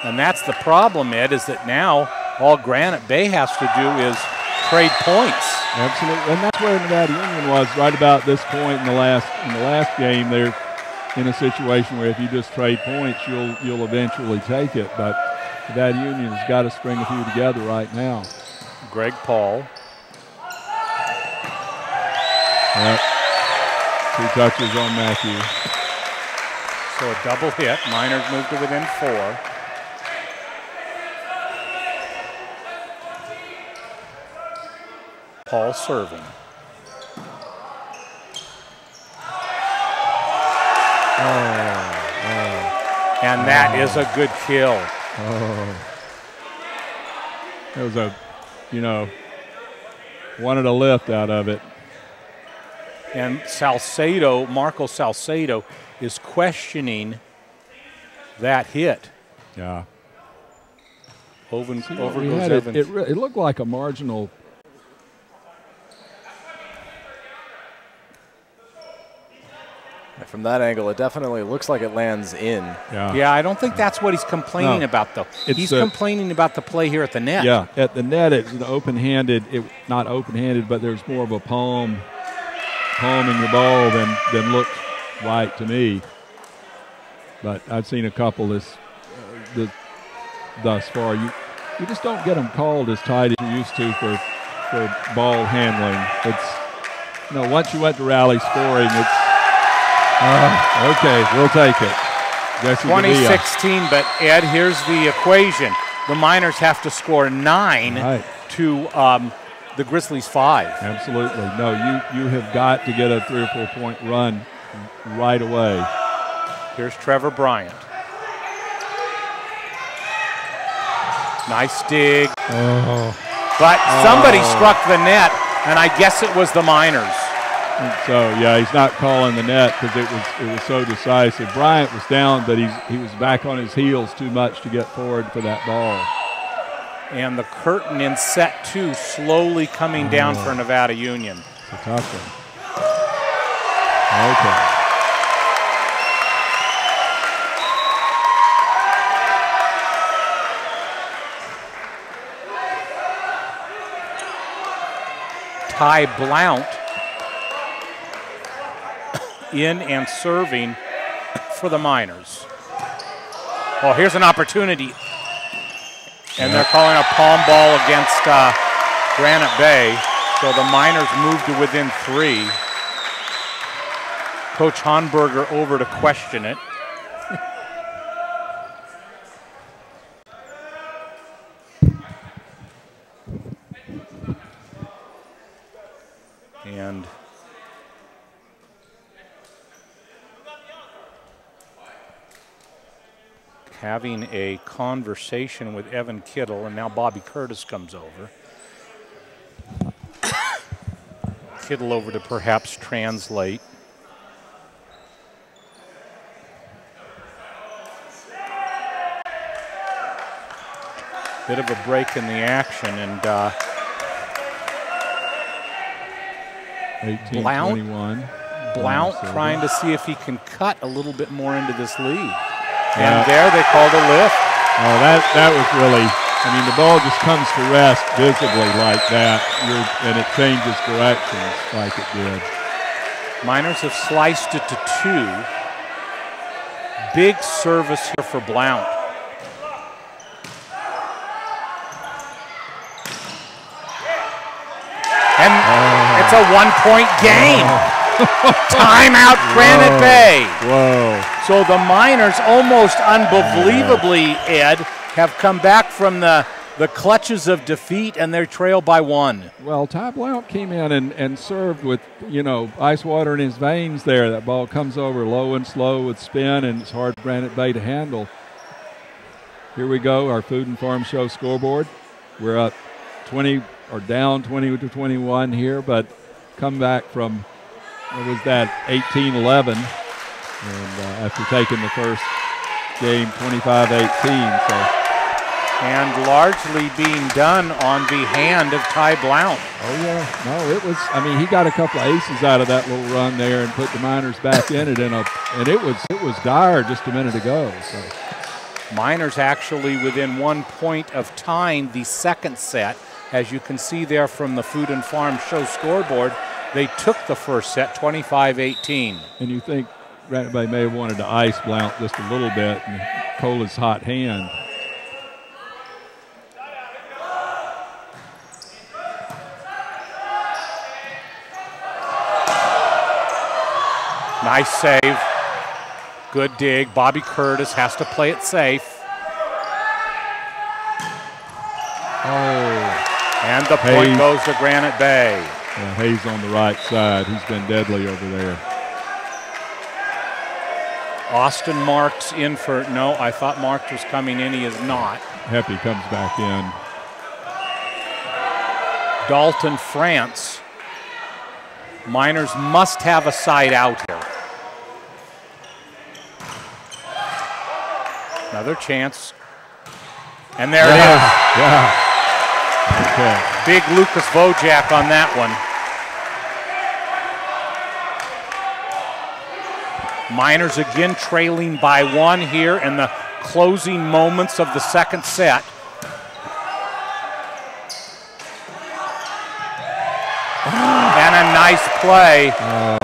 And that's the problem, Ed, is that now all Granite Bay has to do is trade points. Absolutely, and that's where Nevada Union was right about this point in the last game. They're in a situation where if you just trade points, you'll eventually take it. But Nevada Union has got to string a few together right now. Greg Paul. Yep. 2 touches on Matthew. So a double hit. Miners moved to within 4. Paul serving. And that is a good kill. That was wanted a lift out of it. And Marco Salcedo is questioning that hit. Yeah. Over See, goes it, Evans. it looked like a marginal. From that angle, it definitely looks like it lands in. Yeah, I don't think that's what he's complaining about, though. He's complaining about the play here at the net. Yeah, at the net, it's an open-handed. Not open-handed, but there's more of a palming the ball than looks right to me. But I've seen a couple thus far. You just don't get them called as tight as you used to for ball handling. It's once you went to rally scoring, it's okay, we'll take it. 2016, but Ed, here's the equation. The Miners have to score 9 to the Grizzlies 5. Absolutely. No, you have got to get a 3 or 4 point run right away. Here's Trevor Bryant. Nice dig. But somebody struck the net, and I guess it was the Miners. So yeah, he's not calling the net because it was so decisive. Bryant was down, but he was back on his heels too much to get forward for that ball. And the curtain in set 2 slowly coming down for Nevada Union. It's a tough one. Okay. Ty Blount in and serving for the Miners. Oh, here's an opportunity. And they're calling a palm ball against Granite Bay. So the Miners move to within 3. Coach Honberger over to question it. And having a conversation with Evan Kittle, and now Bobby Curtis comes over. Kittle over to perhaps translate. Bit of a break in the action, and 18-21. Blount trying to see if he can cut a little bit more into this lead. And there they called a lift. Oh, that was really, I mean, the ball just comes to rest visibly like that, and it changes directions like it did. Miners have sliced it to 2. Big service here for Blount. And it's a 1-point game. Timeout, Granite Bay. Whoa. So the Miners, almost unbelievably, Ed, have come back from the clutches of defeat, and they're trailed by 1. Well, Ty Blount came in and served with, ice water in his veins there. That ball comes over low and slow with spin, and it's hard for Granite Bay to handle. Here we go, our Food and Farm Show scoreboard. We're up 20, or down 20-21 here, but come back from, what was that, 18-11. and after taking the first game 25-18. So. And largely being done on the hand of Ty Blount. Oh, yeah. No, it was, I mean, he got a couple of aces out of that little run there and put the Miners back in it, and it was dire just a minute ago. So. Miners actually within 1 point of tying the second set. As you can see there from the Food and Farm Show scoreboard, they took the first set 25-18. And you think Granite Bay may have wanted to ice Blount just a little bit, and Cola's hot hand. Nice save. Good dig. Bobby Curtis has to play it safe. Oh. And the point Hayes goes to Granite Bay. Yeah, Hayes on the right side. He's been deadly over there. Austin Marks in for, no, I thought Marks was coming in. He is not. Heppy comes back in. Dalton France. Miners must have a side out here. Another chance. And there it is. Yeah. Okay. Big Lucas Vojak on that one. Miners again trailing by 1 here in the closing moments of the second set. And a nice play. Oh.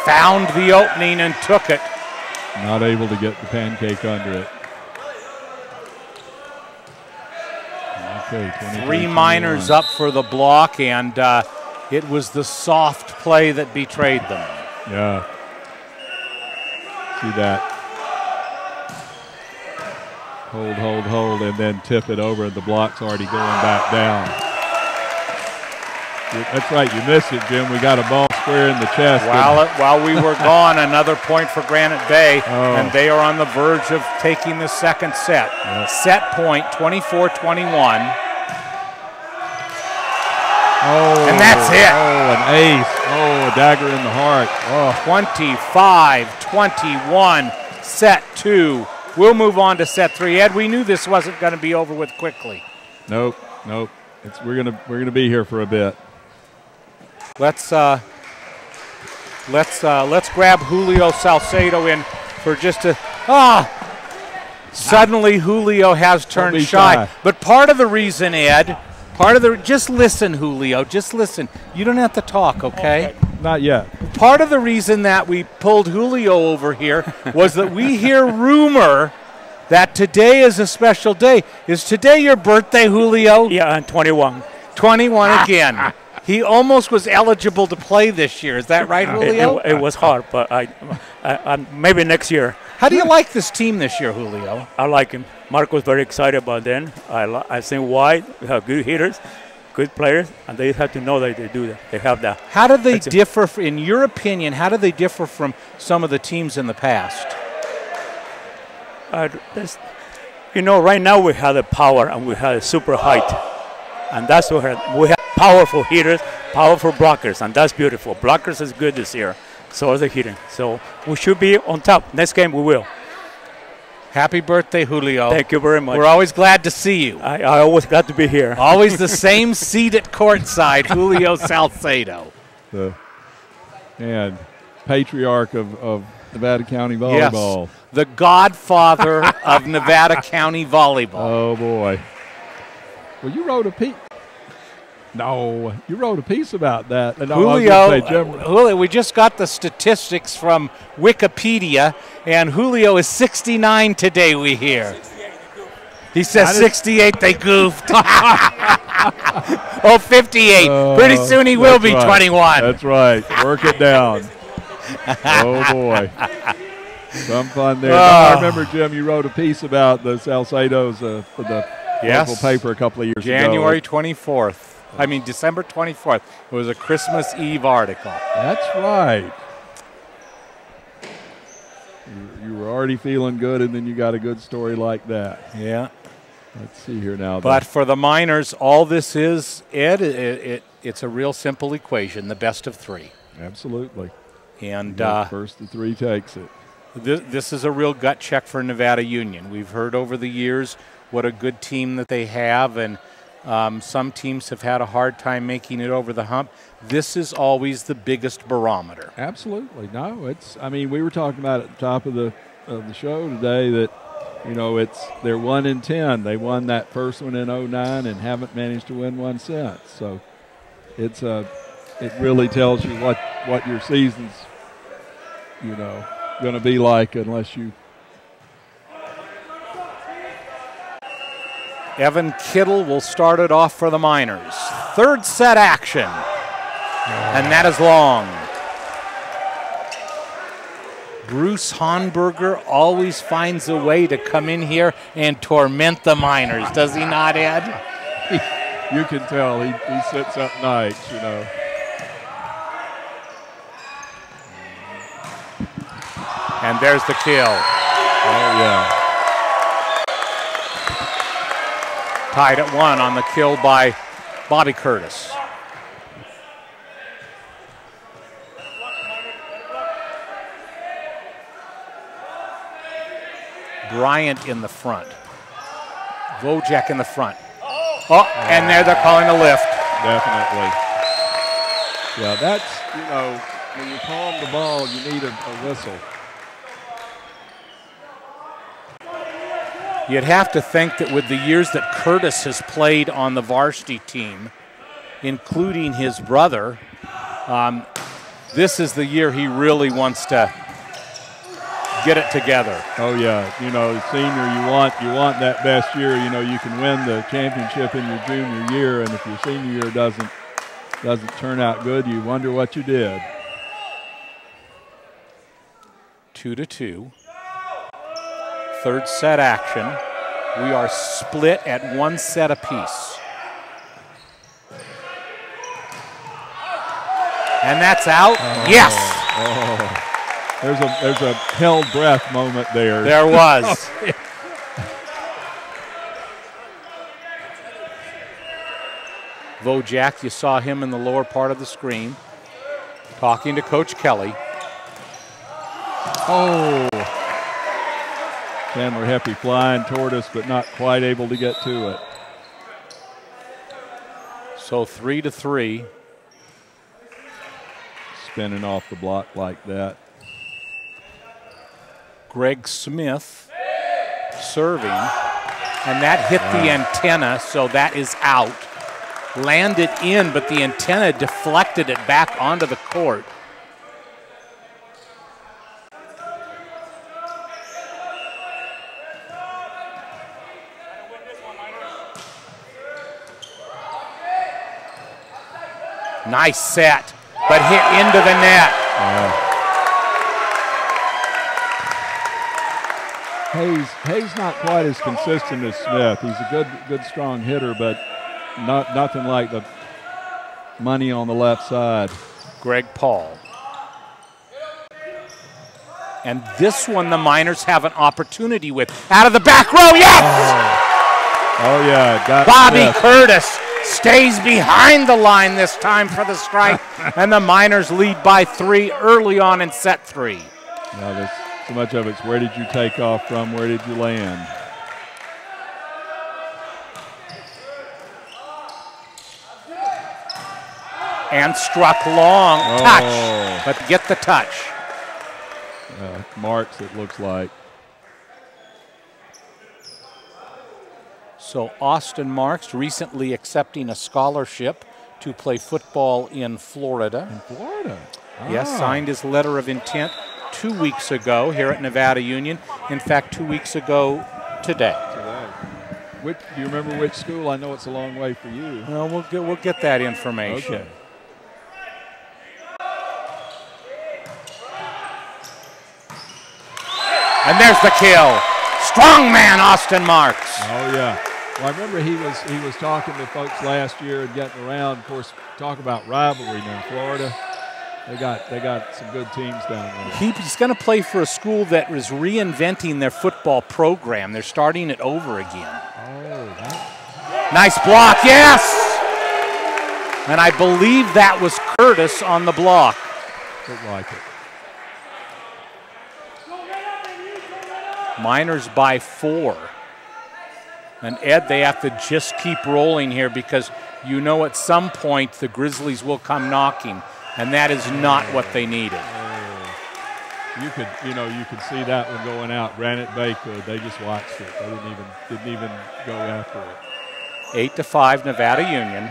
Found the opening and took it. Not able to get the pancake under it. Okay, 3 Miners up for the block, and it was the soft play that betrayed them. Yeah. See that. Hold, and then tip it over, and the block's already going back down. That's right, you missed it, Jim. We got a ball square in the chest. While we were gone, another point for Granite Bay, oh. And they are on the verge of taking the second set. Yep. Set point, 24-21. Oh, and that's it. Oh, an ace. Oh, a dagger in the heart. Oh. 25-21, set 2. We'll move on to set 3. Ed, we knew this wasn't going to be over with quickly. Nope. We're gonna be here for a bit. Let's grab Julio Salcedo in for just a Suddenly Julio has turned shy. But part of the reason, Ed, just listen, Julio, just listen. You don't have to talk, okay? Not yet. Part of the reason that we pulled Julio over here was that we hear rumor that today is a special day. Is today your birthday, Julio? Yeah, I'm 21. 21 again. He almost was eligible to play this year. Is that right, Julio? It was hard, but I maybe next year. How do you like this team this year, Julio? I like him. Mark was very excited about them. I think why we have good hitters, good players, and they have to know that they do that. They have that. How do they differ, in your opinion, how do they differ from some of the teams in the past? Right now we have the power and we have the super height. And that's what we have powerful hitters, powerful blockers, and that's beautiful. Blockers is good this year, so is the hitting. So we should be on top. Next game we will. Happy birthday, Julio. Thank you very much. We're always glad to see you. I always glad to be here. Always the same seat at courtside, Julio Salcedo. And patriarch of Nevada County Volleyball. Yes, the godfather of Nevada County Volleyball. Oh, boy. Well, you wrote a piece. No, you wrote a piece about that. And Julio, we just got the statistics from Wikipedia, and Julio is 69 today, we hear. He says 68, they goofed. 58. Pretty soon he will be 21. That's right. Work it down. Oh, boy. Some fun there. I remember, Jim, you wrote a piece about the Salcedos for the local paper a couple of years ago. January 24th. December 24th. It was a Christmas Eve article. That's right. You were already feeling good, and then you got a good story like that. Yeah. Let's see here now. But for the Miners, all this is, Ed, it's a real simple equation, the best of 3. Absolutely. And first of 3 takes it. This is a real gut check for Nevada Union. We've heard over the years what a good team that they have, and some teams have had a hard time making it over the hump. This is always the biggest barometer. Absolutely. No, it's, I mean, we were talking about at the top of the show today that, you know, they're 1-10. They won that first one in 09 and haven't managed to win one since. So it really tells you what your season's, you know, going to be like unless you. Evan Kittle will start it off for the Miners. Third set action. And that is long. Bruce Honberger always finds a way to come in here and torment the Miners, does he not, Ed? You can tell he sits up nights, you know. And there's the kill. Oh, yeah. Tied at 1 on the kill by Bobby Curtis. Bryant in the front. Wojak in the front. Oh, and there they're calling a lift. Definitely. Yeah, that's, you know, when you palm the ball, you need a whistle. You'd have to think that with the years that Curtis has played on the varsity team, including his brother, this is the year he really wants to get it together. Oh yeah, you know, senior, you want that best year. You know, you can win the championship in your junior year, and if your senior year doesn't turn out good, you wonder what you did. 2-2. Third set action. We are split at 1 set apiece. And that's out. Yes. Oh. There's a held breath moment there. There was. Wojak, you saw him in the lower part of the screen, talking to Coach Kelly. Oh. Chandler Heppy flying toward us, but not quite able to get to it. So 3-3. Spinning off the block like that. Greg Smith serving, and that hit the antenna, so that is out. Landed in, but the antenna deflected it back onto the court. Nice set, but hit into the net. Hayes not quite as consistent as Smith. He's a good strong hitter, but nothing like the money on the left side. Greg Paul. And this one the Miners have an opportunity with. Out of the back row, yes! Oh yeah, got Bobby Curtis stays behind the line this time for the strike, and the Miners lead by 3 early on in set 3. Yeah, there's so much of it's where did you take off from, where did you land? And struck long, touch, but get the touch. Marks, it looks like. So Austin Marks recently accepting a scholarship to play football in Florida. In Florida? Yes, signed his letter of intent 2 weeks ago here at Nevada Union. In fact, 2 weeks ago today. Do you remember which school? I know it's a long way for you. Well, we'll get that information. Okay. And there's the kill. Strong man, Austin Marks. Oh yeah. Well, I remember he was talking to folks last year and getting around. Of course, talk about rivalry now. Florida, they got some good teams down there. He's going to play for a school that is reinventing their football program. They're starting it over again. Oh, nice block, yes. And I believe that was Curtis on the block. Looked like it. Miners by 4. And Ed, they have to just keep rolling here because you know at some point the Grizzlies will come knocking, and that is not what they needed. You could see that one going out. Granite Bay could. They just watched it. They didn't even go after it. 8-5 Nevada Union.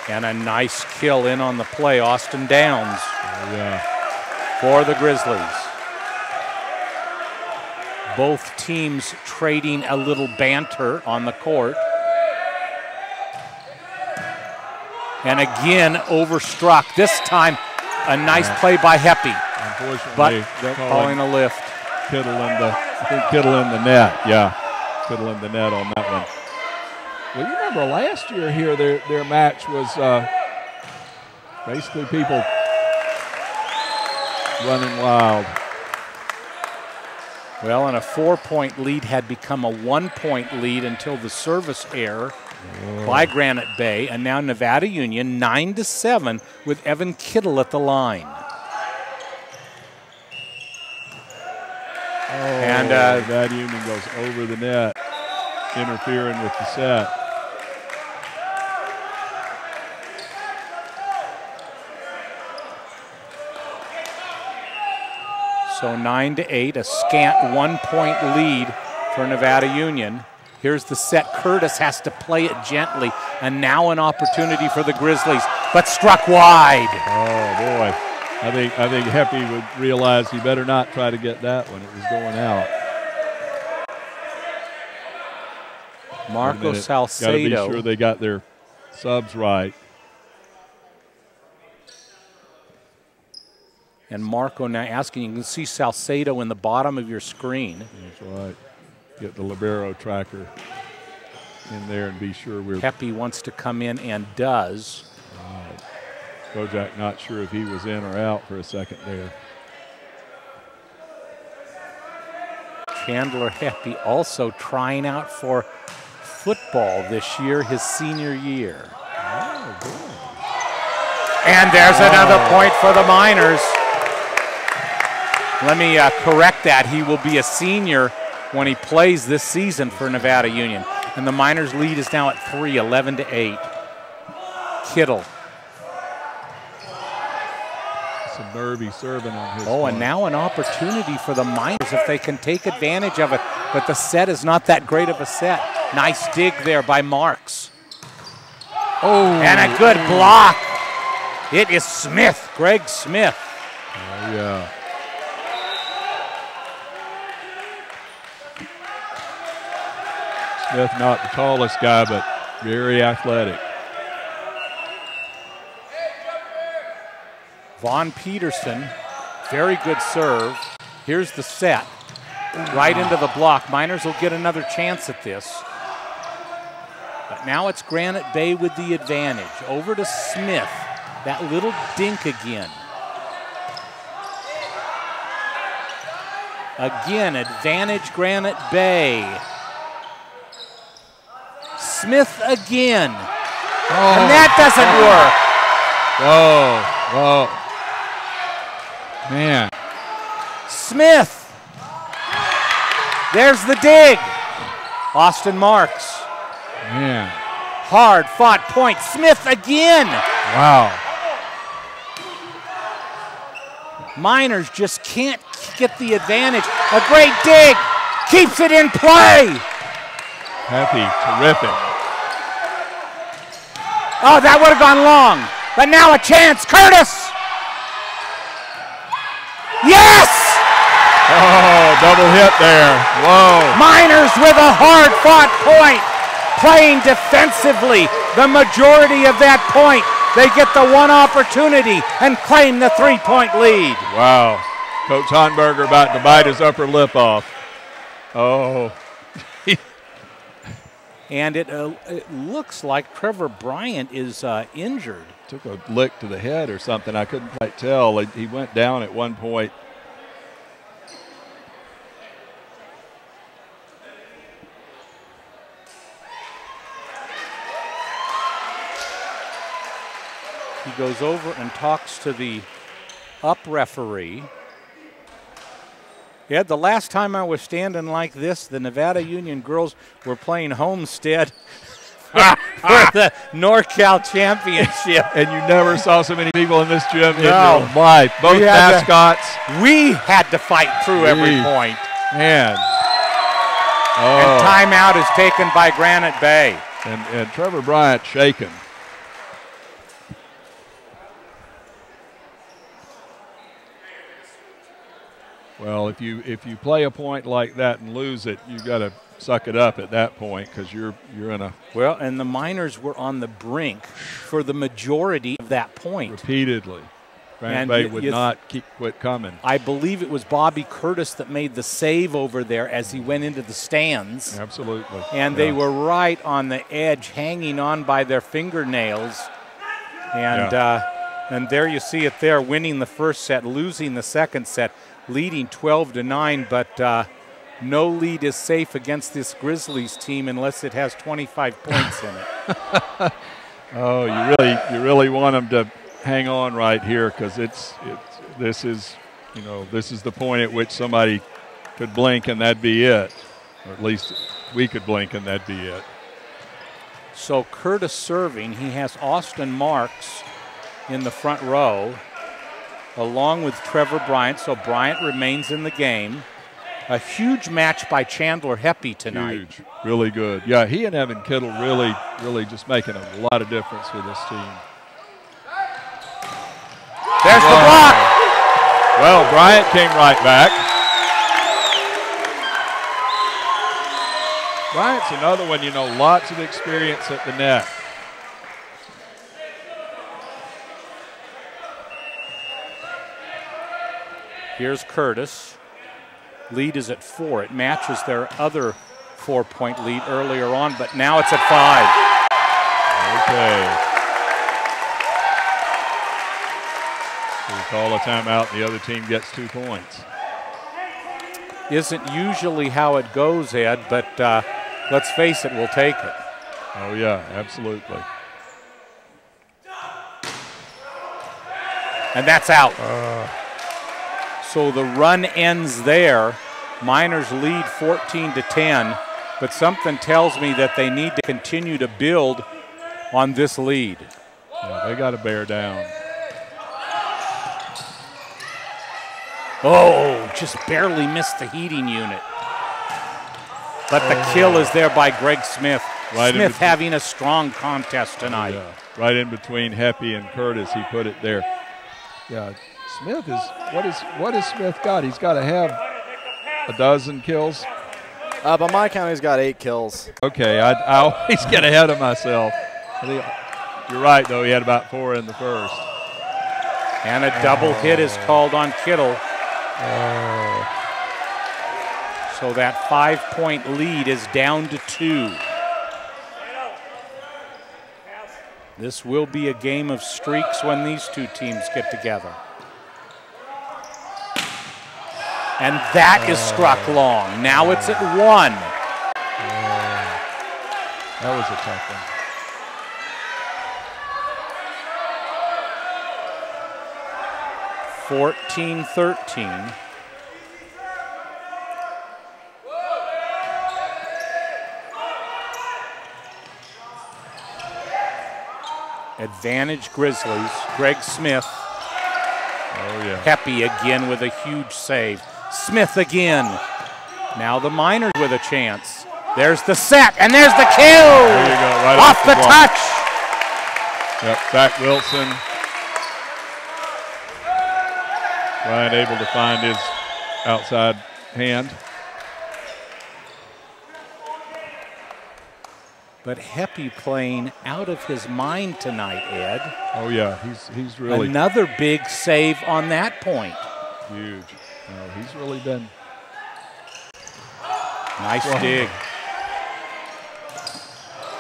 And a nice kill in on the play. Austin Downs for the Grizzlies. Both teams trading a little banter on the court. And again, overstruck. This time, a nice play by Heppy. Unfortunately, but calling a lift. Kittle in the net. Yeah, Kittle in the net on that one. Well, you remember last year here, their match was basically people running wild. Well, and a 4-point lead had become a 1-point lead until the service error by Granite Bay, and now Nevada Union 9-7 with Evan Kittle at the line. And Nevada Union goes over the net, interfering with the set. So 9-8, a scant 1-point lead for Nevada Union. Here's the set. Curtis has to play it gently, and now an opportunity for the Grizzlies, but struck wide. Oh boy, I think Heppy would realize he better not try to get that one. It was going out. Marco Salcedo. Got to be sure they got their subs right. And Marco now asking, you can see Salcedo in the bottom of your screen. That's right. Get the libero tracker in there and be sure we're... Heppy wants to come in and does. Kojak not sure if he was in or out for a second there. Chandler Heppy also trying out for football this year, his senior year. Oh, good. And there's another point for the Miners. Let me correct that. He will be a senior when he plays this season for Nevada Union. And the Miners' lead is now at 3, 11-8. Kittle. Some nervy serving on his and now an opportunity for the Miners if they can take advantage of it. But the set is not that great of a set. Nice dig there by Marks. And a good block. It is Smith, Greg Smith. Oh, yeah. Smith, not the tallest guy, but very athletic. Vaughn Peterson, very good serve. Here's the set, right into the block. Miners will get another chance at this. But now it's Granite Bay with the advantage. Over to Smith, that little dink again. Again, advantage Granite Bay. Smith again. And that doesn't work. Whoa. Man. Smith. There's the dig. Austin Marks. Man. Hard fought point. Smith again. Wow. Miners just can't get the advantage. A great dig. Keeps it in play. Happy, terrific. Oh, that would have gone long. But now a chance. Curtis. Yes! Oh, double hit there. Whoa. Miners with a hard-fought point. Playing defensively the majority of that point. They get the one opportunity and claim the 3-point lead. Wow. Coach Honberger about to bite his upper lip off. Oh. And it looks like Trevor Bryant is injured. Took a lick to the head or something. I couldn't quite tell. He went down at one point. He goes over and talks to the up referee. Yeah, the last time I was standing like this, the Nevada Union girls were playing Homestead for the NorCal Championship. And you never saw so many people in this gym in No. your life. Both mascots. We had to fight through every point. Man. And timeout is taken by Granite Bay. And Trevor Bryant shaken. Well, if you play a point like that and lose it, you got to suck it up at that point because you're in a Well, and the Miners were on the brink for the majority of that point. repeatedly. Granite And Bay would not quit coming. I believe it was Bobby Curtis that made the save over there as he went into the stands. Absolutely. And they were right on the edge, hanging on by their fingernails. And there you see it there, winning the first set, losing the second set, leading 12-9, but no lead is safe against this Grizzlies team unless it has 25 points in it. Oh, you really want them to hang on right here because this is the point at which somebody could blink and that'd be it, or at least we could blink and that'd be it. So Curtis serving, he has Austin Marks in the front row, along with Trevor Bryant. So Bryant remains in the game. A huge match by Chandler Heppy tonight. Huge, really good. Yeah, he and Evan Kittle really just making a lot of difference for this team. There's the block. Well, Bryant came right back. Bryant's another one, lots of experience at the net. Here's Curtis. Lead is at 4. It matches their other 4-point lead earlier on, but now it's at 5. Okay. So we call a timeout, and the other team gets 2 points. Isn't usually how it goes, Ed, but let's face it, we'll take it. Oh, yeah, absolutely. And that's out. So the run ends there. Miners lead 14-10, but something tells me that they need to continue to build on this lead. Yeah, they got to bear down. Oh, just barely missed the heating unit. But the kill is there by Greg Smith. Right Smith having a strong contest tonight. Yeah, right in between Heppy and Curtis, he put it there. Yeah, Smith is what has Smith got? He's got to have a dozen kills. By my count, he's got 8 kills. Okay, I always get ahead of myself. I think you're right, though. He had about 4 in the first. And a double hit is called on Kittle. So that 5-point lead is down to 2. This will be a game of streaks when these two teams get together. And that is struck long. Now it's at 1. That was a tough one. (14-13). Advantage Grizzlies. Greg Smith. Oh, yeah. Heppy again with a huge save. Smith again. Now the Miners with a chance. There's the set, and there's the kill! There you go, right off the block. touch. Yep, Zach Wilson. Ryan able to find his outside hand. But Heppy playing out of his mind tonight, Ed. Oh, yeah, he's really... Another big save on that point. Huge. No, he's really been... Nice dig.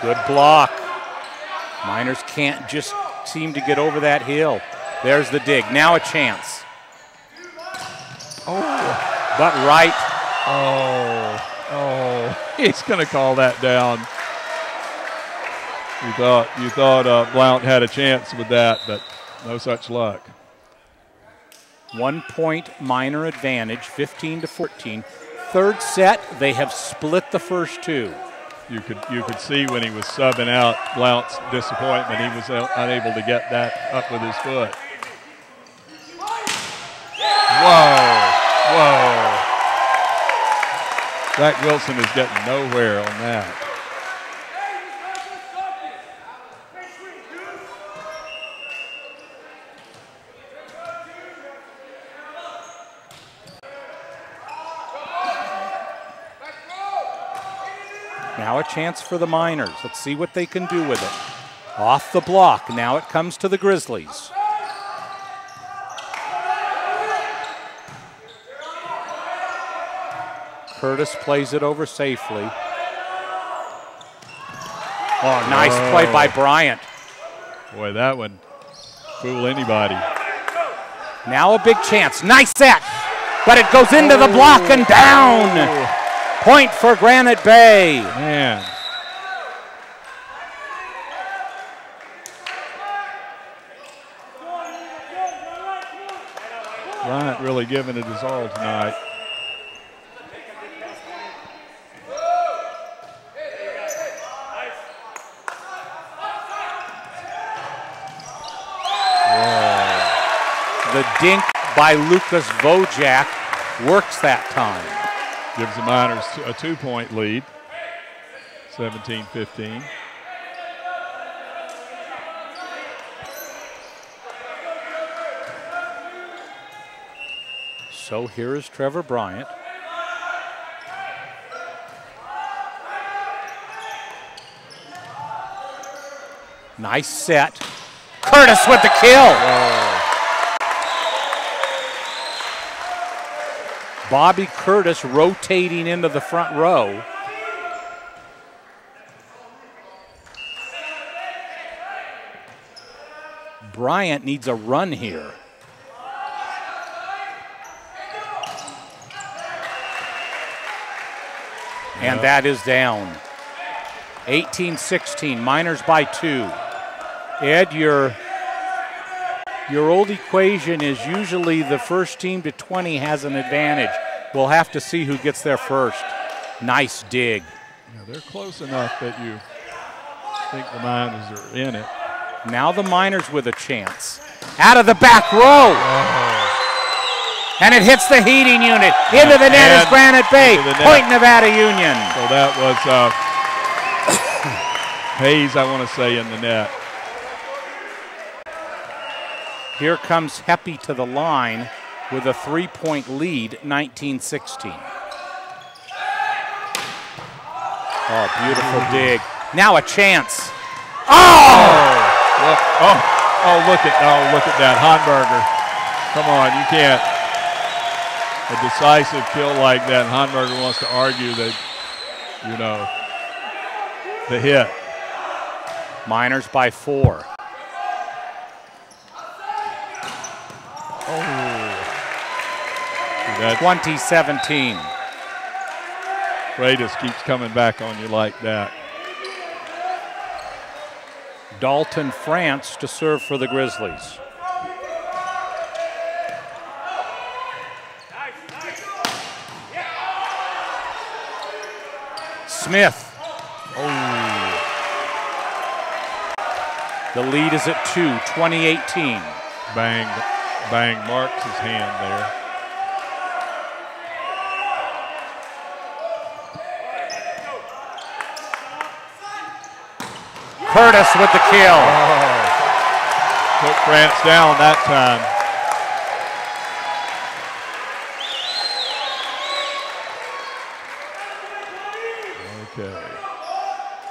Good block. Miners can't just seem to get over that hill. There's the dig. Now a chance. Oh. But right. Oh, he's going to call that down. You thought Blount had a chance with that, but no such luck. 1 point Miner advantage, 15-14. Third set, they have split the first two. You could see when he was subbing out Blount's disappointment. He was unable to get that up with his foot. Whoa. Zach Wilson is getting nowhere on that. Now a chance for the Miners. Let's see what they can do with it. Off the block. Now it comes to the Grizzlies. Curtis plays it over safely. Oh, nice play by Bryant. Boy, that would fool anybody. Now a big chance. Nice set. But it goes into the block and down. Point for Granite Bay. Man. Bryant really giving it his all tonight. The dink by Lucas Vojak works that time. Gives the Miners a 2-point lead, 17-15. So here is Trevor Bryant. Nice set. Curtis with the kill. Bobby Curtis rotating into the front row. Bryant needs a run here. And that is down. 18-16, Miners by 2. Ed, your old equation is usually the first team to 20 has an advantage. We'll have to see who gets there first. Nice dig. Yeah, they're close enough that you think the Miners are in it. Now the Miners with a chance. Out of the back row. And it hits the heating unit. Into the net is Granite Bay. Point Nevada Union. So that was Hayes, I want to say, in the net. Here comes Heppy to the line with a 3-point lead, 19-16. Oh, beautiful dig. Now a chance. Look at that, Honberger. Come on, you can't. A decisive kill like that, Honberger wants to argue that, you know, the hit. Miners by 4. 20-17. Freitas keeps coming back on you like that. Dalton France to serve for the Grizzlies. Smith. The lead is at 2, 20-18. Bang marks his hand there. Curtis with the kill. Took France down that time. Okay.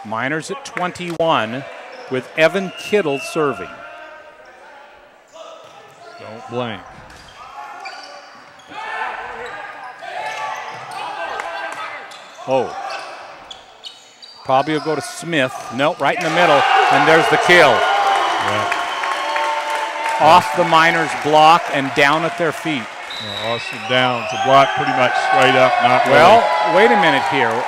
Miners at 21 with Evan Kittle serving. Don't blink. Oh. Probably will go to Smith. Nope, right in the middle. And there's the kill. Yeah. Off the Miners' block and down at their feet. Austin Downs, the block pretty much straight up, not well, really. Wait a minute here.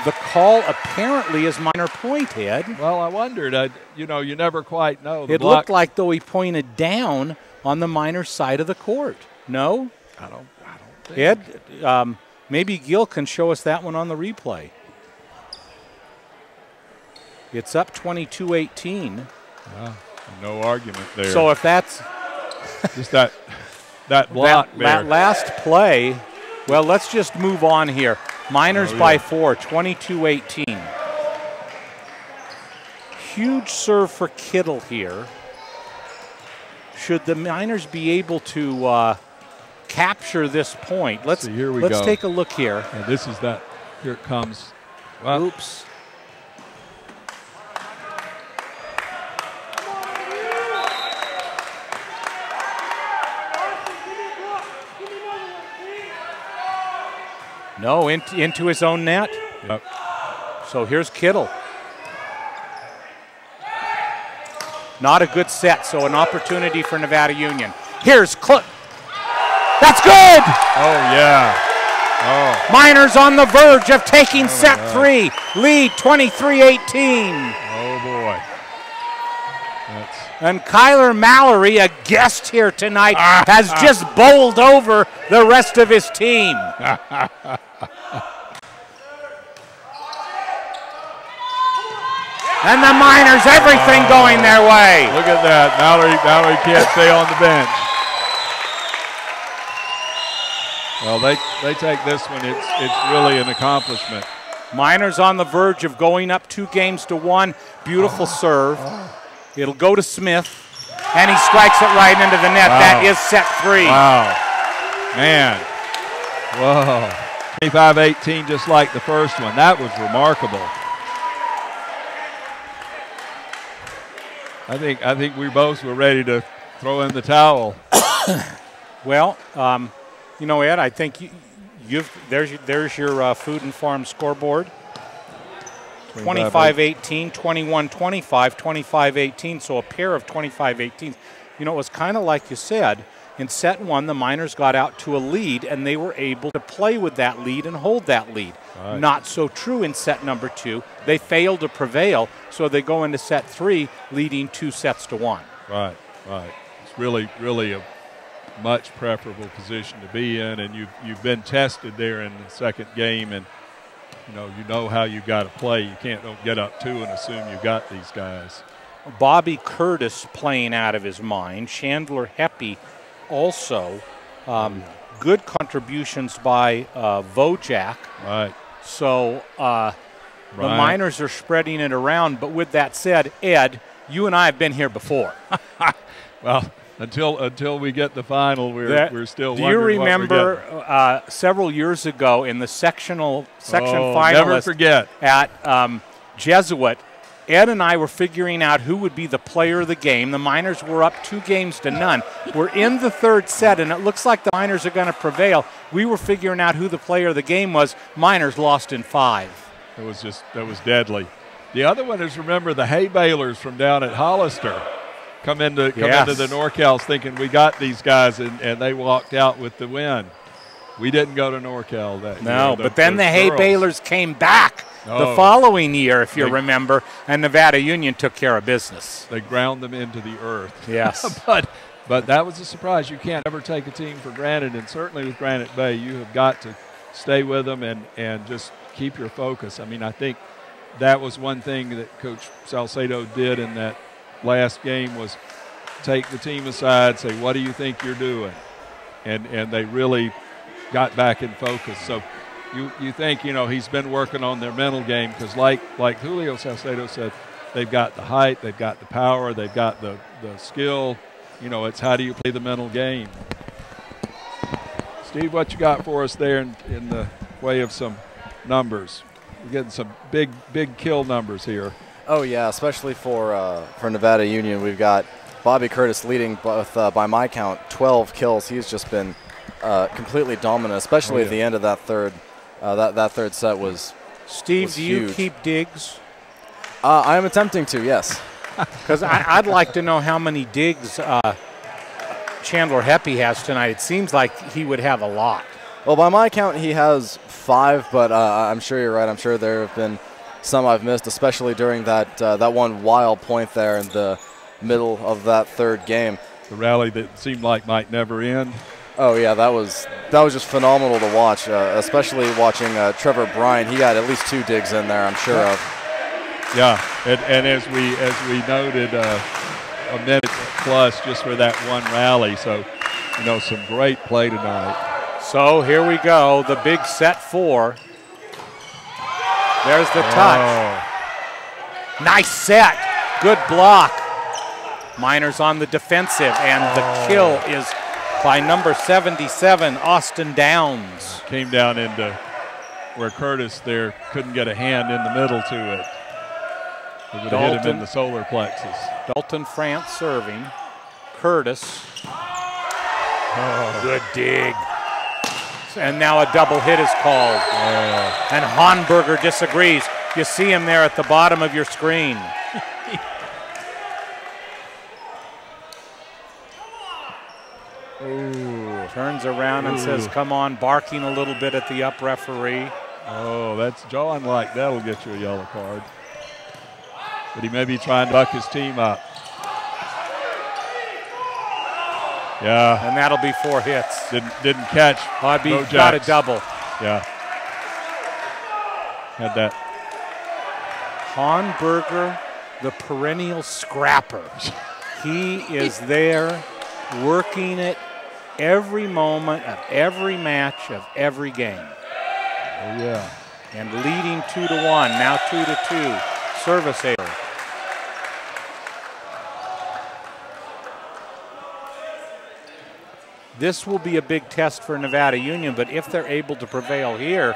The call apparently is Miner point, Ed. Well, I wondered. You never quite know. It looked like though he pointed down on the Miners' side of the court. No? I don't think. Ed, maybe Gil can show us that one on the replay. It's up 22-18. No argument there. So if that's just that block that last play, well, let's just move on here. Miners by 4, 22-18. Huge serve for Kittle here. Should the Miners be able to capture this point? Let's take a look here. And this is that. Here it comes. Well, oops. No, into his own net. Yep. So here's Kittle. Not a good set, so an opportunity for Nevada Union. Here's that's good! Oh, yeah. Oh. Miners on the verge of taking set 3. Lead 23-18. Oh, boy. And Kyler Mallory, a guest here tonight, has just bowled over the rest of his team. And the Miners, everything going their way. Look at that. Mallory can't stay on the bench. Well, they take this one. It's really an accomplishment. Miners on the verge of going up 2-1. Beautiful serve. It'll go to Smith, and he strikes it right into the net. Wow. That is set 3. Wow. Man. Whoa. 25-18, just like the first one. That was remarkable. I think we both were ready to throw in the towel. Well, you know, Ed, I think there's your Food and Farm scoreboard. 25-18, 21-25, 25-18, so a pair of 25-18s. You know, it was kind of like you said. In set 1, the Miners got out to a lead, and they were able to play with that lead and hold that lead. Right. Not so true in set number 2. They failed to prevail, so they go into set 3, leading 2-1. Right. It's really a much preferable position to be in, and you've been tested there in the second game, and you know how you got to play. You don't get up 2 and assume you got these guys. Bobby Curtis playing out of his mind. Chandler Heppy also. Good contributions by Vojak. Right. So the Miners are spreading it around. But with that said, Ed, you and I have been here before. Well, until we get the final, we're still wondering. Do you remember several years ago in the section finalist never forget. At Jesuit, Ed and I were figuring out who would be the player of the game. The Miners were up 2-0. We're in the third set, and it looks like the Miners are going to prevail. We were figuring out who the player of the game was. Miners lost in 5. That was deadly. The other one is, remember, the hay balers from down at Hollister come into the NorCals thinking we got these guys, and they walked out with the win. We didn't go to NorCal that year. No, but then the hay balers came back the following year, if you remember, and Nevada Union took care of business. They ground them into the earth. Yes. But that was a surprise. You can't ever take a team for granted, and certainly with Granite Bay, you have got to stay with them and just keep your focus. I mean, I think that was one thing that Coach Salcedo did in that last game was take the team aside, say, what do you think you're doing? And they really got back in focus. So you think, he's been working on their mental game because like Julio Salcedo said, they've got the height, they've got the power, they've got the skill. It's how do you play the mental game. Steve, what you got for us there in the way of some numbers? We're getting some big kill numbers here. Oh, yeah, especially for Nevada Union. We've got Bobby Curtis leading both, by my count, 12 kills. He's just been completely dominant, especially at the end of that third. That third set was Steve, do you keep digs? I am attempting to, yes. Because I'd like to know how many digs Chandler Heppy has tonight. It seems like he would have a lot. Well, by my count, he has 5, but I'm sure you're right. I'm sure there have been some I've missed, especially during that one wild point there in the middle of that third game. The rally that seemed like might never end. Oh yeah, that was just phenomenal to watch, especially watching Trevor Bryant. He got at least 2 digs in there, I'm sure of. Yeah, and as we noted, a minute plus just for that one rally. So, you know, some great play tonight. So here we go, the big set 4. There's the touch. Nice set. Good block. Miners on the defensive, and the kill is by number 77, Austin Downs. Came down into where Curtis there couldn't get a hand in the middle to it. It would have hit him in the solar plexus. Dalton France serving. Curtis. Good dig. And now a double hit is called. And Honberger disagrees. You see him there at the bottom of your screen. Ooh. Turns around and says, come on, barking a little bit at the up referee. Oh, that's John like that'll get you a yellow card. But he may be trying to buck his team up. Yeah. And that'll be 4 hits. Didn't catch. Got a double. Yeah. Had that. Honberger, the perennial scrapper. He is there working it every moment of every match of every game. Oh, yeah. And leading 2-1, now 2-2. Service error. This will be a big test for Nevada Union, but if they're able to prevail here,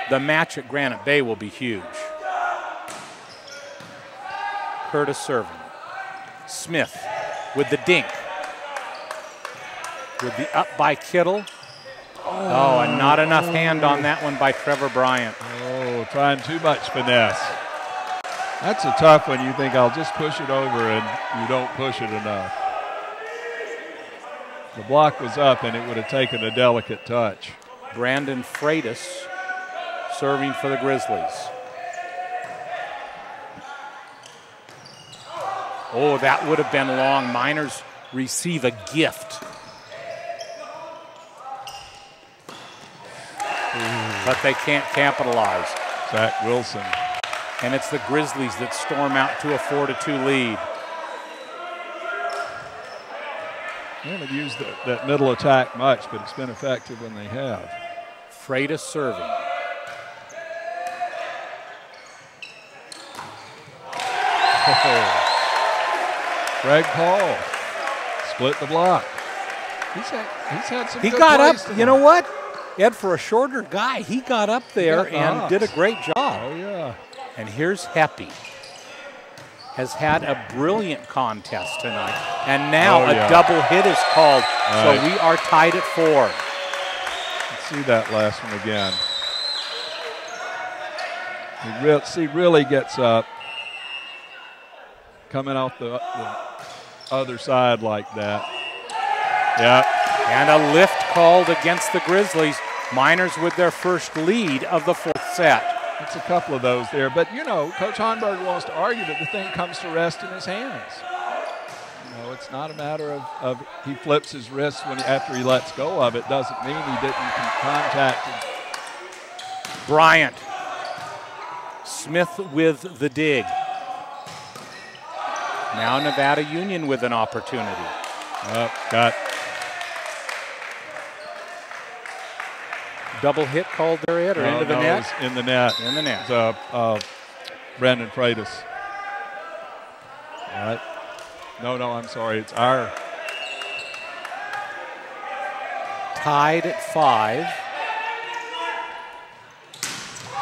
the match at Granite Bay will be huge. Curtis serving. Smith with the dink. With the up by Kittle. Oh, and not enough hand on that one by Trevor Bryant. Oh, trying too much finesse. That's a tough one. You think I'll just push it over and you don't push it enough. The block was up and it would have taken a delicate touch. Brandon Freitas serving for the Grizzlies. Oh, that would have been long. Miners receive a gift. But they can't capitalize. Zach Wilson. And it's the Grizzlies that storm out to a 4-2 lead. They haven't used that middle attack much, but it's been effective when they have. Freitas serving. Greg Paul split the block. He's had some. He good got up. plays tonight. You know what, Ed? For a shorter guy, he got up there and did a great job. Oh yeah. And here's Heppy. Has had a brilliant contest tonight, and now a double hit is called. Right. So we are tied at 4. Let's see that last one again. He really gets up, coming off the other side like that. Yeah. And a lift called against the Grizzlies. Miners with their first lead of the 4th set. It's a couple of those there. But, you know, Coach Honberger wants to argue that the thing comes to rest in his hands. You know, it's not a matter of he flips his wrist after he lets go of it. Doesn't mean he didn't contact him. Bryant. Smith with the dig. Now Nevada Union with an opportunity. Got double hit called there, Ed, or into the net? In the net. In the net. It's Brandon Freitas. All right. No, I'm sorry. It's our. Tied at 5.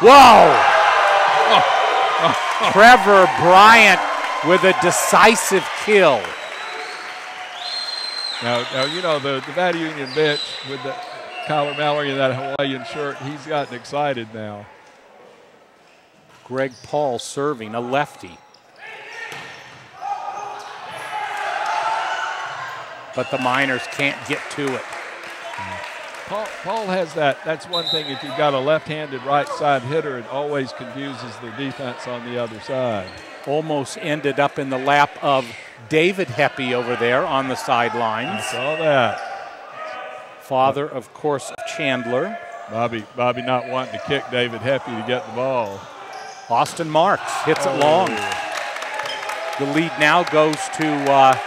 Whoa! Trevor Bryant with a decisive kill. Now you know, the Nevada Union bench with the Kyler Mallory in that Hawaiian shirt, he's gotten excited now. Greg Paul serving, a lefty. But the Miners can't get to it. Paul has that. That's one thing. If you've got a left-handed right side hitter, it always confuses the defense on the other side. Almost ended up in the lap of David Heppy over there on the sidelines. I saw that. Father, of course, of Chandler. Bobby not wanting to kick David Heppy to get the ball. Austin Marks hits it long. The lead now goes to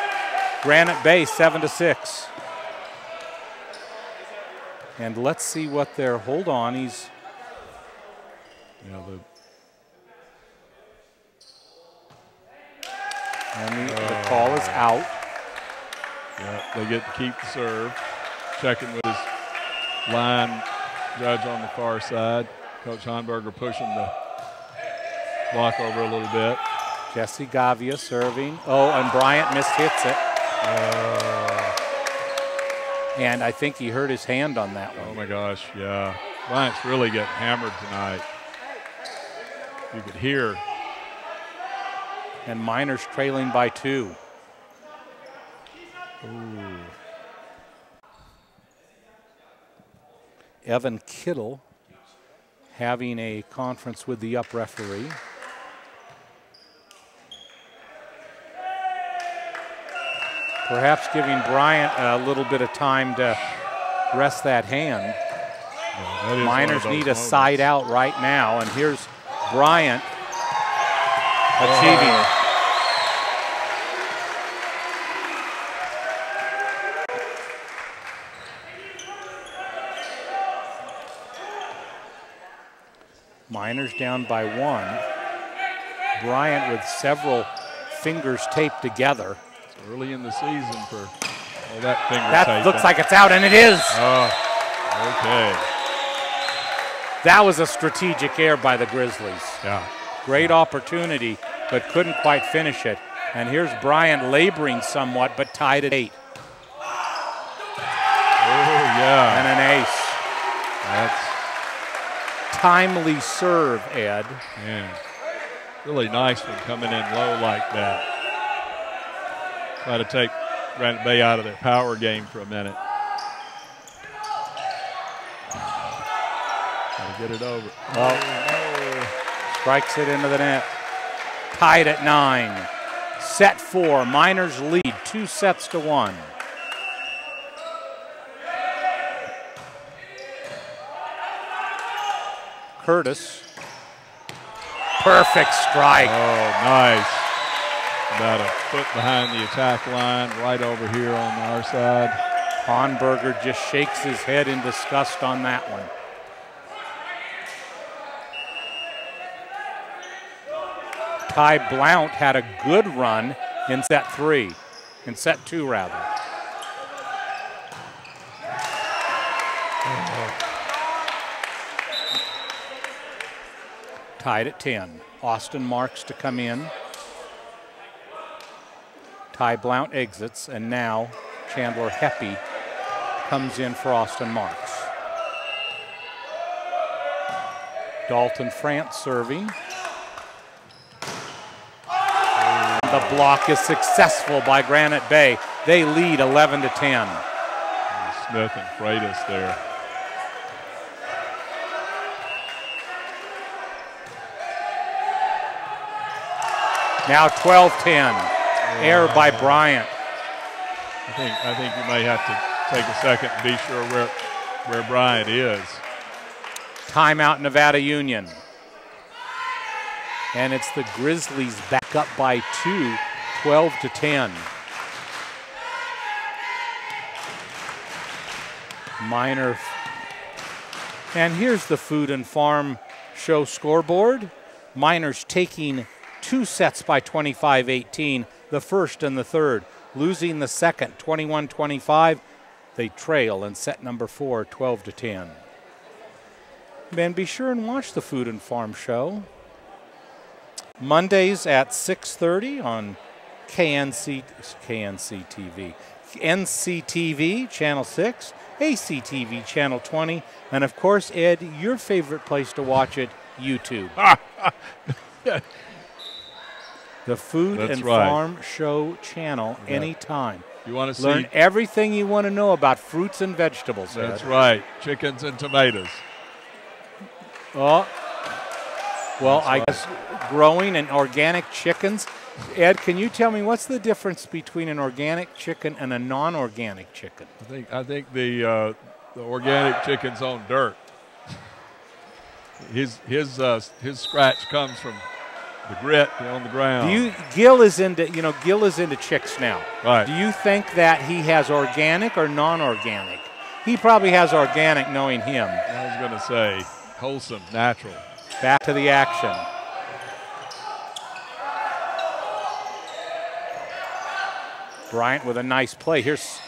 Granite Bay, 7-6. And let's see what their, hold on, he's. And the call is out. Yeah, they get to keep the serve. Checking with his line judge on the far side. Coach Honberger pushing the block over a little bit. Jesse Gavia serving. Oh, and Bryant mishits it. And I think he hurt his hand on that one. Oh my gosh, yeah. Bryant's really getting hammered tonight. You could hear. And Miners trailing by 2. Ooh. Evan Kittle having a conference with the up referee. Perhaps giving Bryant a little bit of time to rest that hand. Yeah, Miners need a side out right now, and here's Bryant achieving it. Miners down by 1. Bryant with several fingers taped together. It's early in the season for all that finger That taping. looks like it's out, and it is. Oh, okay. That was a strategic error by the Grizzlies. Yeah. Great opportunity, but couldn't quite finish it. And here's Bryant laboring somewhat, but tied at 8. Oh, yeah. And an ace. That's timely serve, Ed. Man, really nice one coming in low like that. Try to take Granite Bay out of their power game for a minute. Got to get it over. Oh. Strikes it into the net. Tied at 9. Set 4. Miners lead 2-1. Curtis. Perfect strike. Oh, nice. About a foot behind the attack line, right over here on our side. Honberger just shakes his head in disgust on that one. Ty Blount had a good run in set 3, in set 2 rather. Tied at 10. Austin Marks to come in. Ty Blount exits, and now Chandler Heppy comes in for Austin Marks. Dalton France serving. The block is successful by Granite Bay. They lead 11-10. Smith and Freitas there. Now 12-10. Error by Bryant. I think you may have to take a second to be sure where Bryant is. Timeout Nevada Union. And it's the Grizzlies back up by 2, 12-10. Minor. And here's the Food and Farm Show scoreboard. Miners taking 2 sets by 25-18, the first and the third. Losing the second, 21-25. They trail in set number 4, 12-10. And be sure and watch the Food and Farm Show. Mondays at 6:30 on KNC-TV, NCTV Channel 6, ACTV Channel 20, and of course, Ed, your favorite place to watch it, YouTube. The Food and Farm Show channel, anytime. You want to learn everything you want to know about fruits and vegetables. That's Ed. right. Chickens and tomatoes. Oh. Well, I guess growing and organic chickens. Ed, can you tell me what's the difference between an organic chicken and a non-organic chicken? I think the organic chicken's on dirt. His scratch comes from the grit on the ground. Gil is into chicks now. Right. Do you think that he has organic or non-organic? He probably has organic, knowing him. I was going to say wholesome, natural. Back to the action. Bryant with a nice play. Here's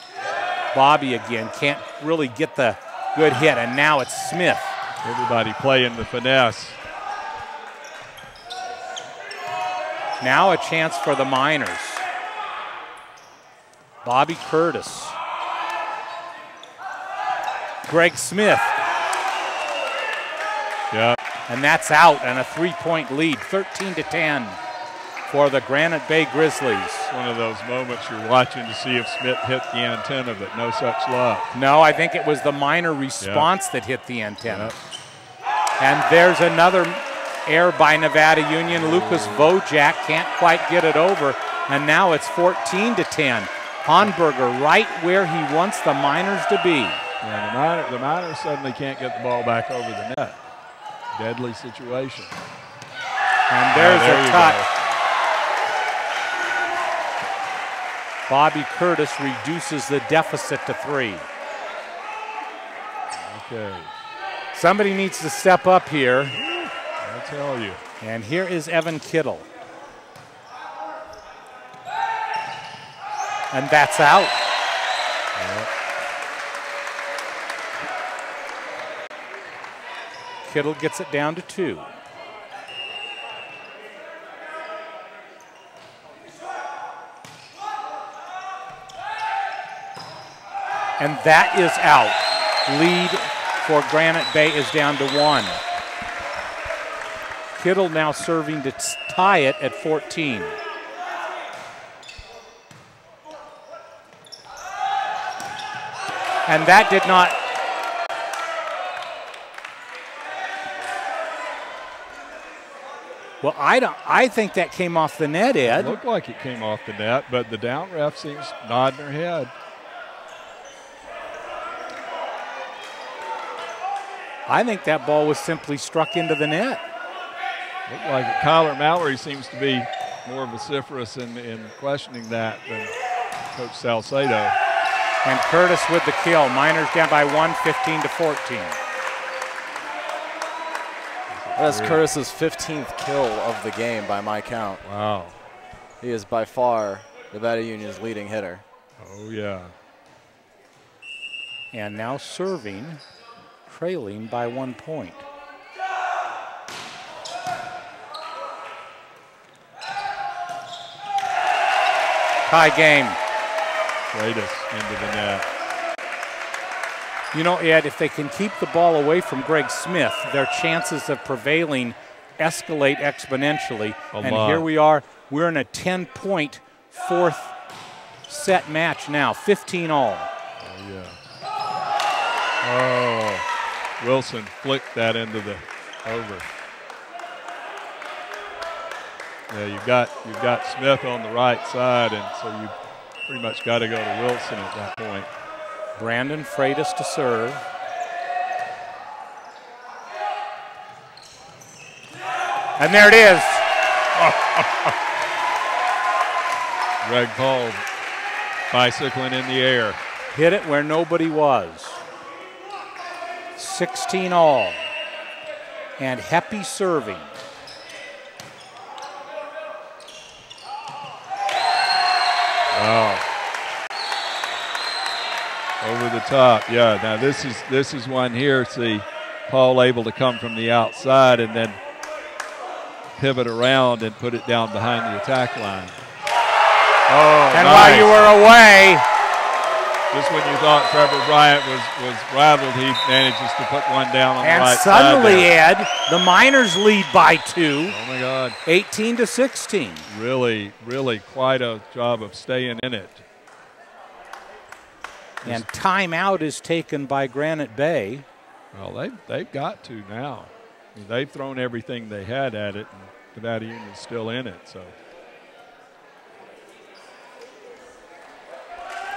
Bobby again. Can't really get the good hit, and now it's Smith. Everybody playing the finesse. Now a chance for the Miners. Bobby Curtis. Greg Smith. Yeah. And that's out, and a 3-point lead, 13-10 for the Granite Bay Grizzlies. One of those moments you're watching to see if Smith hit the antenna, but no such luck. No, I think it was the Miner response that hit the antenna. And there's another error by Nevada Union. Lucas Vojak can't quite get it over, and now it's 14-10. Honberger right where he wants the Miners to be. Yeah, the Miners suddenly can't get the ball back over the net. Deadly situation. And there's a touch. Bobby Curtis reduces the deficit to 3. Okay. Somebody needs to step up here. I tell you. And here is Evan Kittle. And that's out. Yep. Kittle gets it down to 2. And that is out. Lead for Granite Bay is down to 1. Kittle now serving to tie it at 14. And that did not. Well, I think that came off the net, Ed. It looked like it came off the net, but the down ref seems nodding her head. I think that ball was simply struck into the net. Looked like it. Kyler Mallory seems to be more vociferous in questioning that than Coach Salcedo. And Curtis with the kill. Miners down by 1, 15-14. That's Curtis's 15th kill of the game by my count. Wow. He is by far Nevada Union's leading hitter. Oh, yeah. And now serving, trailing by 1 point. Tie game. Freitas into the net. You know, Ed, if they can keep the ball away from Greg Smith, their chances of prevailing escalate exponentially. And here we are. We're in a 10-point fourth set match now, 15 all. Oh, yeah. Oh, Wilson flicked that into the over. Yeah, you've got Smith on the right side, and so you pretty much got to go to Wilson at that point. Brandon Freitas to serve. And there it is. Greg Paul bicycling in the air. Hit it where nobody was. 16 all. And Heppy serving. Wow. Over the top, yeah. Now this is one here. See, Paul able to come from the outside and then pivot around and put it down behind the attack line. Oh, and nice. While you were away, just when you thought Trevor Bryant was rattled, he manages to put one down on the right side. And suddenly, Ed, the Miners lead by 2. Oh my God. 18-16. Really, really quite a job of staying in it. And timeout is taken by Granite Bay. Well, they've got to now. they've thrown everything they had at it, and Nevada Union's still in it. So.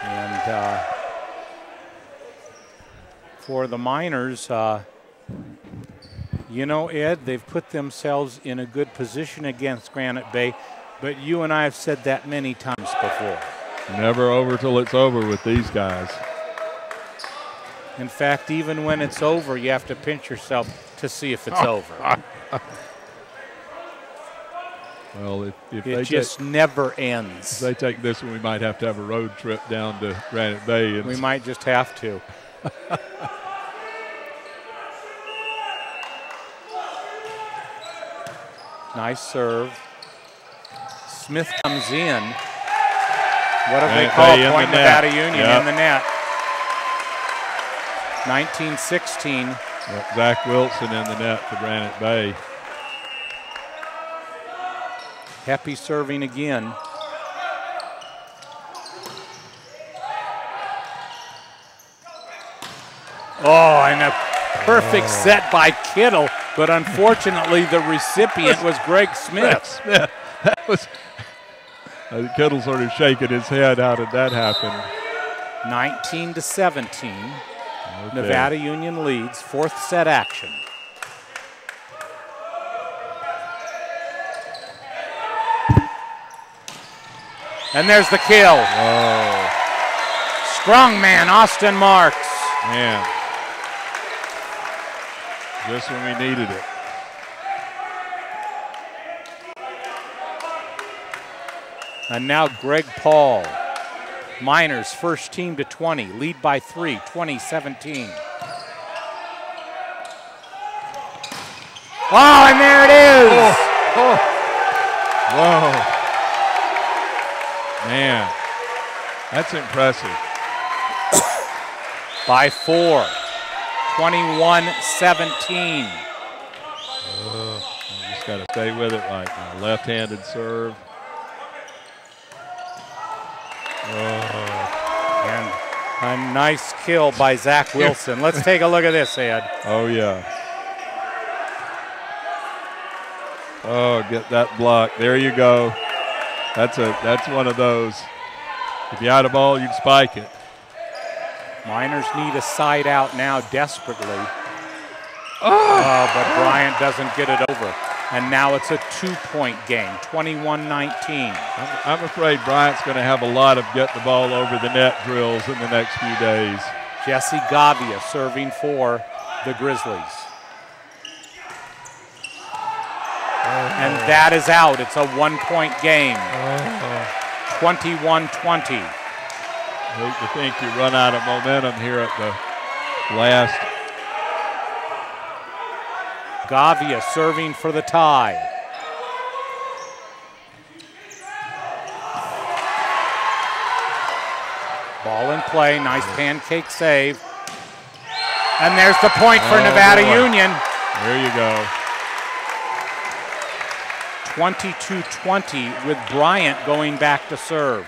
And for the Miners, you know, Ed, they've put themselves in a good position against Granite Bay, but you and I have said that many times before. Never over till it's over with these guys. In fact, even when it's over, you have to pinch yourself to see if it's over. Well, if it they just never ends. If they take this one, we might have to have a road trip down to Granite Bay. And we might just have to. Nice serve. Smith comes in. What have they called? Point Nevada Union in the net. 19-16. Yep, Zach Wilson in the net for Granite Bay. Heppy serving again. Oh, and a perfect set by Kittle, but unfortunately the recipient was Greg Smith. That was Kittle sort of shaking his head. How did that happen? 19-17. Okay. Nevada Union leads, fourth set action. And there's the kill. Oh. Strong man, Austin Marks. Man. Just when we needed it. And now Greg Paul. Miners first team to 20, lead by 3, 20-17. Oh, and there it is. Oh. Whoa. Man, that's impressive. By 4, 21-17. You just got to stay with it like a left-handed serve. And a nice kill by Zach Wilson. Let's take a look at this, Ed. Oh, yeah. Oh, get that block. There you go. That's one of those. If you had a ball, you'd spike it. Miners need a side out now desperately. But Bryant doesn't get it over. And now it's a 2-point game, 21-19. I'm afraid Bryant's going to have a lot of get the ball over the net drills in the next few days. Jesse Gavia serving for the Grizzlies. And that is out. It's a 1-point game. 21-20. I hate to think you run out of momentum here at the last. Gavia serving for the tie. Ball in play, nice pancake save. And there's the point for Nevada Union. There you go. 22-20 with Bryant going back to serve.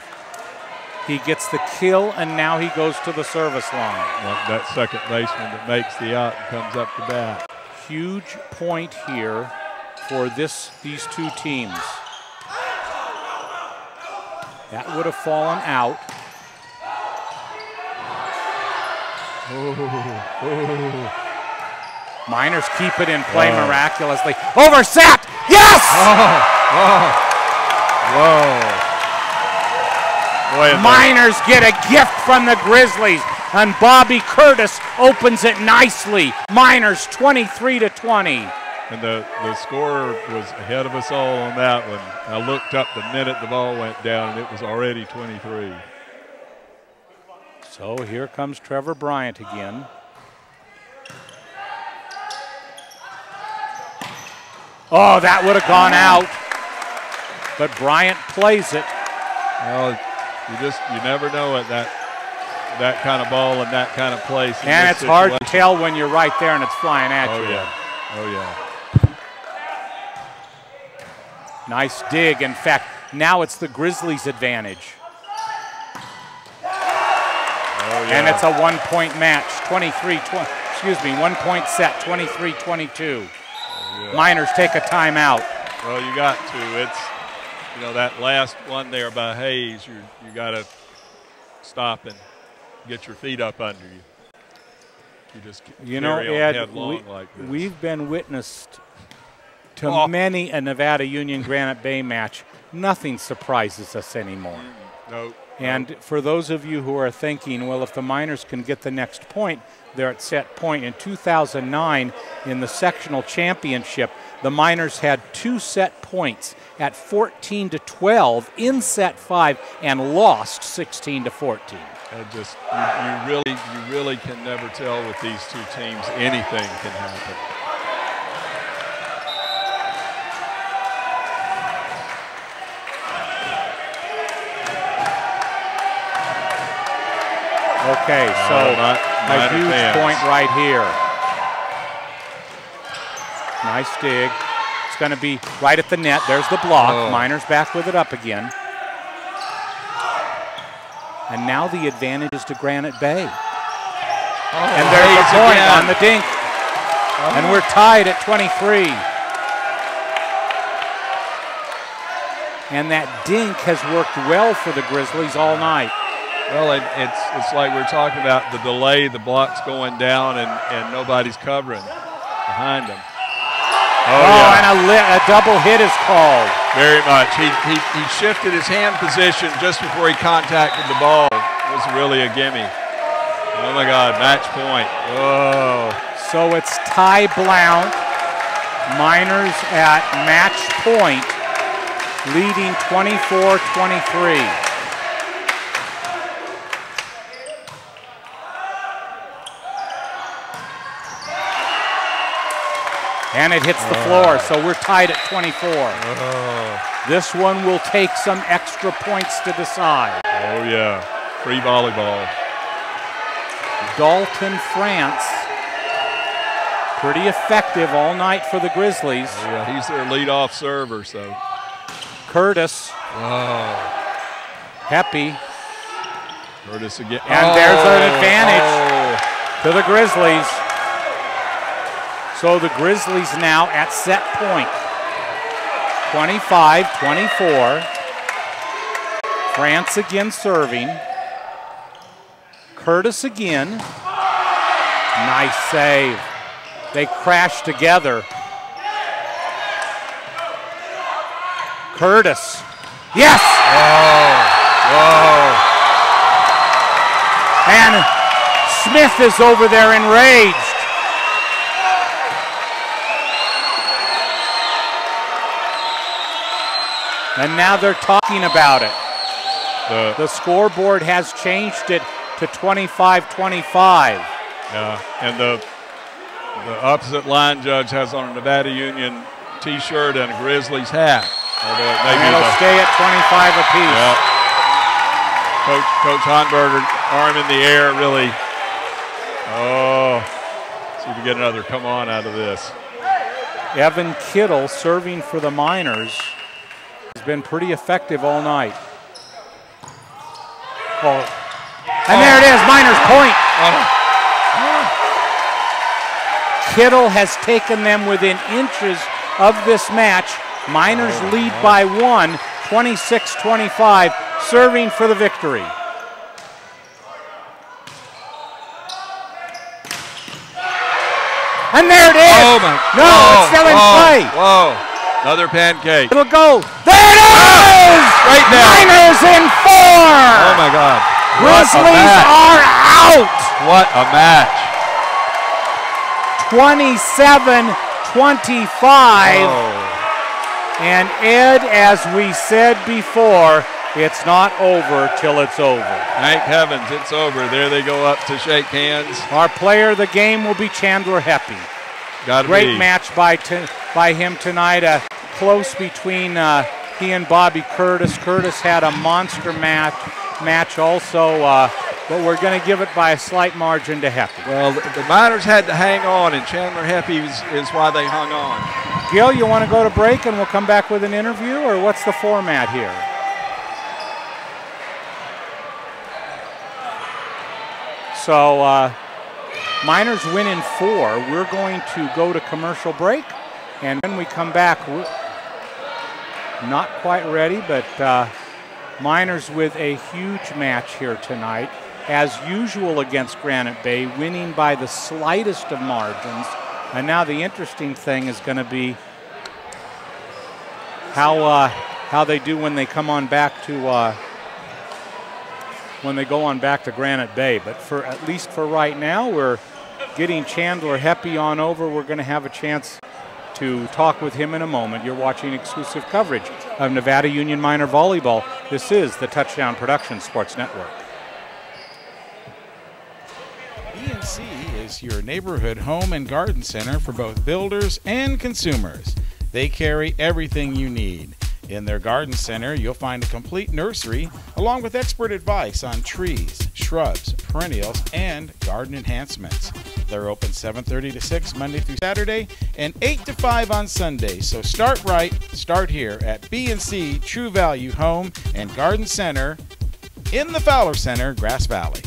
He gets the kill, and now he goes to the service line. Like that second baseman that makes the out and comes up to bat. Huge point here for these two teams. That would have fallen out. Miners keep it in play miraculously. Overset! Yes! Whoa. Boy, Miners get a gift from the Grizzlies, and Bobby Curtis opens it nicely. Miners 23-20. And the scorer was ahead of us all on that one. I looked up the minute the ball went down, and it was already 23. So here comes Trevor Bryant again. Oh, that would have gone out. But Bryant plays it. Well, you never know at that kind of ball and that kind of place. And it's hard to tell when you're right there and it's flying at you. Oh, yeah. Nice dig. In fact, now it's the Grizzlies' advantage. And it's a 1-point match, 1-point set, 23-22. Yeah. Miners take a timeout. Well, you got to. It's, you know, that last one there by Hayes, you got to stop and get your feet up under you. You just we've been witnessed to many a Nevada Union Granite Bay match. Nothing surprises us anymore. No. And for those of you who are thinking, well, if the Miners can get the next point, they're at set point. In 2009, in the sectional championship, the Miners had 2 set points at 14-12 in set 5 and lost 16-14. Just you really can never tell with these two teams. Anything can happen. Okay, so a huge point right here. Nice dig. It's going to be right at the net. There's the block. Miners back with it up again. And now the advantage is to Granite Bay. And there's the point on the dink. And we're tied at 23. And that dink has worked well for the Grizzlies all night. Well, it's like we're talking about the delay, the block's going down, and nobody's covering behind them. And a double hit is called. Very much. He shifted his hand position just before he contacted the ball. It was really a gimme. Oh my God, match point. Whoa. So it's Ty Blount, Miners at match point, leading 24-23. And it hits the floor, so we're tied at 24. This one will take some extra points to decide. Oh, yeah. Free volleyball. Dalton France, pretty effective all night for the Grizzlies. Oh, yeah, he's their leadoff server, so. Curtis. Happy. Curtis again. And there's an advantage to the Grizzlies. So the Grizzlies now at set point. 25-24. France again serving. Curtis again. Nice save. They crash together. Curtis. Yes! And Smith is over there enraged. And now they're talking about it. The scoreboard has changed it to 25-25. Yeah, and the opposite line judge has on a Nevada Union T-shirt and a Grizzlies hat. And it'll stay at 25 apiece. Yeah. Coach Honberger, arm in the air, really. See if we get another come on out of this. Evan Kittle serving for the Miners. Has been pretty effective all night. And there it is, Miners point. Kittle has taken them within inches of this match. Miners lead by 1, 26-25, serving for the victory. And there it is. It's still in play. Another pancake. It'll go. There it is! Right there. Miners in 4. Oh my God. Grizzlies are out. What a match. 27-25. And Ed, as we said before, it's not over till it's over. Thank heavens it's over. There they go up to shake hands. Our player of the game will be Chandler Heppy. Great match by him tonight. Close between he and Bobby Curtis. Curtis had a monster match also, but we're going to give it by a slight margin to Heppy. Well, the Miners had to hang on, and Chandler Heppy is why they hung on. Gil, you want to go to break and we'll come back with an interview, or what's the format here? So Miners win in 4. We're going to go to commercial break, And when we come back, we're not quite ready, but Miners with a huge match here tonight. As usual against Granite Bay, winning by the slightest of margins. And now the interesting thing is going to be how they do when they come on back to when they go on back to Granite Bay. But for at least for right now, we're getting Chandler Heppy on over. We're going to have a chance to talk with him in a moment. You're watching exclusive coverage of Nevada Union Miner Volleyball. This is the Touchdown Productions Sports Network. B&C is your neighborhood home and garden center for both builders and consumers. They carry everything you need. In their garden center, you'll find a complete nursery along with expert advice on trees, shrubs, perennials, and garden enhancements. They're open 7:30 to 6 Monday through Saturday and 8 to 5 on Sunday. So start right, start here at B&C True Value Home and Garden Center in the Fowler Center, Grass Valley.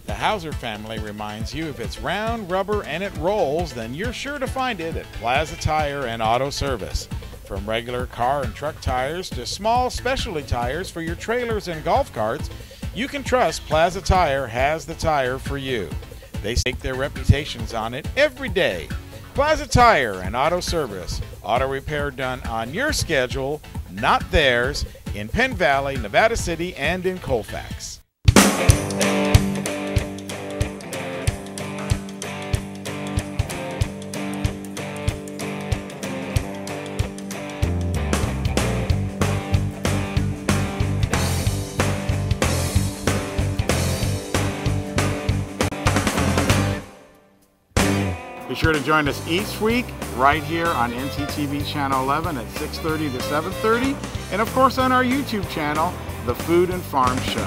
The Hauser family reminds you if it's round, rubber, and it rolls, then you're sure to find it at Plaza Tire and Auto Service. From regular car and truck tires to small specialty tires for your trailers and golf carts, you can trust Plaza Tire has the tire for you. They stake their reputations on it every day. Plaza Tire and Auto Service. Auto repair done on your schedule, not theirs, in Penn Valley, Nevada City, and in Colfax. Be sure to join us each week right here on NTTV Channel 11 at 6:30 to 7:30, and of course on our YouTube channel, The Food and Farm Show.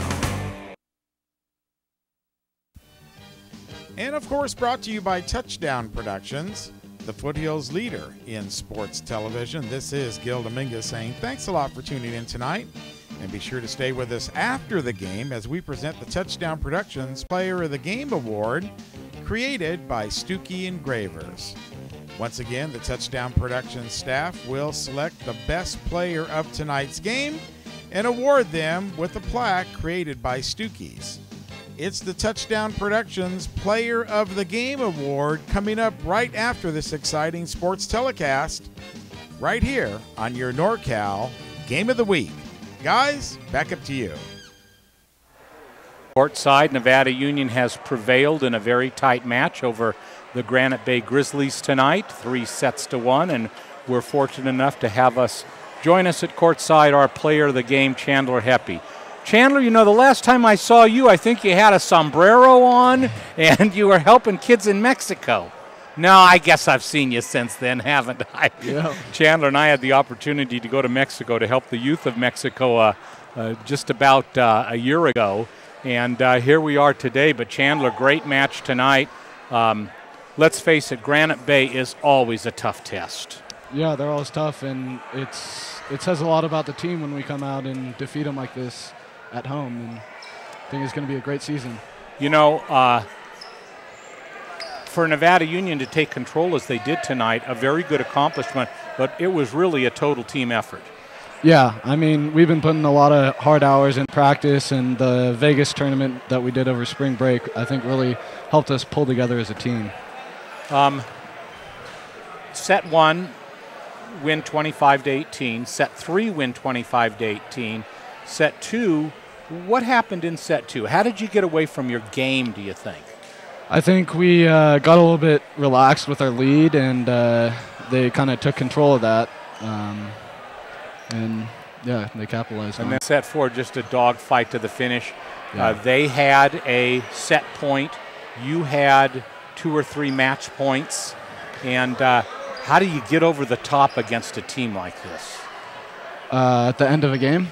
And of course brought to you by Touchdown Productions, the Foothills leader in sports television. This is Gil Dominguez saying thanks a lot for tuning in tonight, and be sure to stay with us after the game as we present the Touchdown Productions Player of the Game Award, created by Stuckey Engravers. Once again, the Touchdown Productions staff will select the best player of tonight's game and award them with a plaque created by Stuckey's. It's the Touchdown Productions Player of the Game Award coming up right after this exciting sports telecast right here on your NorCal Game of the Week. Guys, back up to you. Courtside, Nevada Union has prevailed in a very tight match over the Granite Bay Grizzlies tonight, 3-1, and we're fortunate enough to have us join us at courtside, our player of the game, Chandler Heppy. Chandler, you know, the last time I saw you, I think you had a sombrero on and you were helping kids in Mexico. No, I guess I've seen you since then, haven't I? Yeah. Chandler and I had the opportunity to go to Mexico to help the youth of Mexico just about a year ago. And here we are today. But Chandler, great match tonight. Let's face it, Granite Bay is always a tough test. Yeah, they're always tough, and it says a lot about the team when we come out and defeat them like this at home. And I think it's going to be a great season. You know, for Nevada Union to take control as they did tonight, a very good accomplishment, but it was really a total team effort. Yeah, I mean, we've been putting a lot of hard hours in practice, and the Vegas tournament that we did over spring break, I think, really helped us pull together as a team. Set 1, win 25-18. Set 3, win 25-18. Set 2, what happened in set 2? How did you get away from your game, do you think? I think we got a little bit relaxed with our lead, and they kind of took control of that. And, yeah, they capitalized on it. And then set 4, just a dogfight to the finish. Yeah. They had a set point. You had 2 or 3 match points. And how do you get over the top against a team like this? At the end of a game?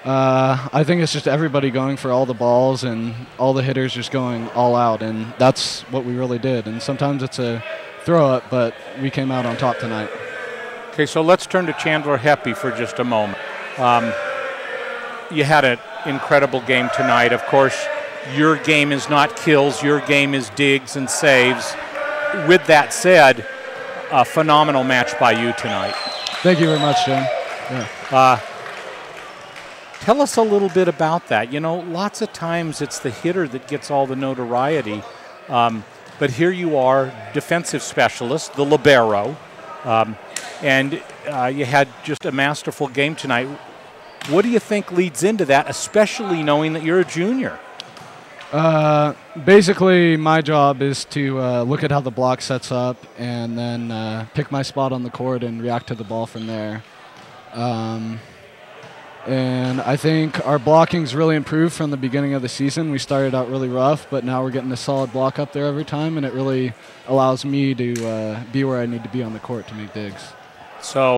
I think it's just everybody going for all the balls and all the hitters just going all out. And that's what we really did. And sometimes it's a throw-up, but we came out on top tonight. Okay, so let's turn to Chandler Heppy for just a moment. You had an incredible game tonight. Of course, your game is not kills. Your game is digs and saves. with that said, a phenomenal match by you tonight. Thank you very much, Jim. Yeah. Tell us a little bit about that. You know, lots of times it's the hitter that gets all the notoriety, but here you are, defensive specialist, the libero, and you had just a masterful game tonight. What do you think leads into that, especially knowing that you're a junior? Basically, my job is to look at how the block sets up and then pick my spot on the court and react to the ball from there. And I think our blocking's really improved from the beginning of the season. We started out really rough, but now we're getting a solid block up there every time, and it really allows me to be where I need to be on the court to make digs. So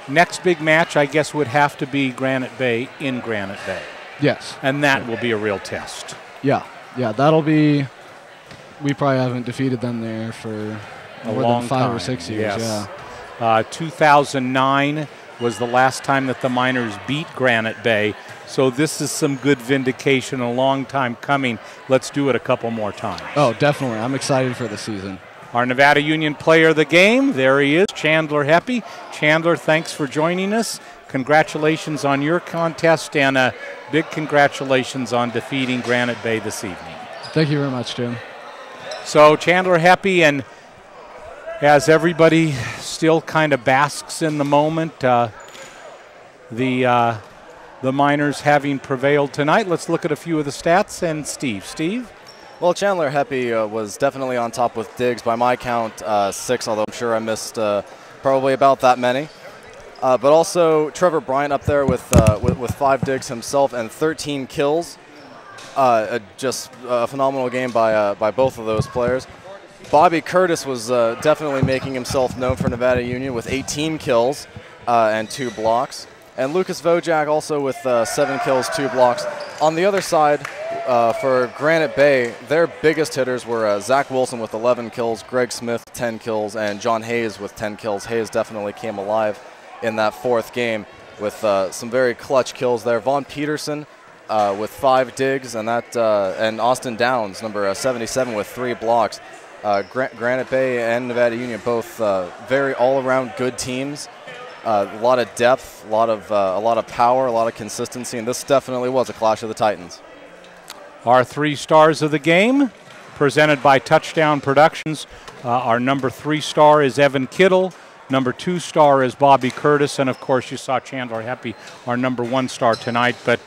next big match, I guess, would have to be Granite Bay in Granite Bay. Yes. And that will be a real test. Yeah, that'll be. We probably haven't defeated them there for more than 5 or 6 years. Yes. Yeah. 2009 was the last time that the Miners beat Granite Bay. So this is some good vindication, a long time coming. Let's do it a couple more times. Oh, definitely. I'm excited for the season. Our Nevada Union player of the game, there he is, Chandler Heppy. Chandler, thanks for joining us. Congratulations on your contest, and a big congratulations on defeating Granite Bay this evening. Thank you very much, Jim. So Chandler Heppy, and as everybody still kind of basks in the moment, the Miners having prevailed tonight. Let's look at a few of the stats. And Steve. Well, Chandler Heppy was definitely on top with digs. By my count, 6, although I'm sure I missed probably about that many. But also Trevor Bryant up there with 5 digs himself and 13 kills. Just a phenomenal game by both of those players. Bobby Curtis was definitely making himself known for Nevada Union with 18 kills and 2 blocks. And Lucas Vojak also with 7 kills, 2 blocks. On the other side, for Granite Bay, their biggest hitters were Zach Wilson with 11 kills, Greg Smith 10 kills, and John Hayes with 10 kills. Hayes definitely came alive in that 4th game with some very clutch kills there. Vaughn Peterson with 5 digs, and Austin Downs, number 77, with 3 blocks. Granite Bay and Nevada Union both very all-around good teams. A lot of depth, a lot of power, a lot of consistency, and this definitely was a clash of the Titans. Our 3 stars of the game, presented by Touchdown Productions. Our number 3 star is Evan Kittle. Number 2 star is Bobby Curtis, and of course you saw Chandler Heppy, our number 1 star tonight. But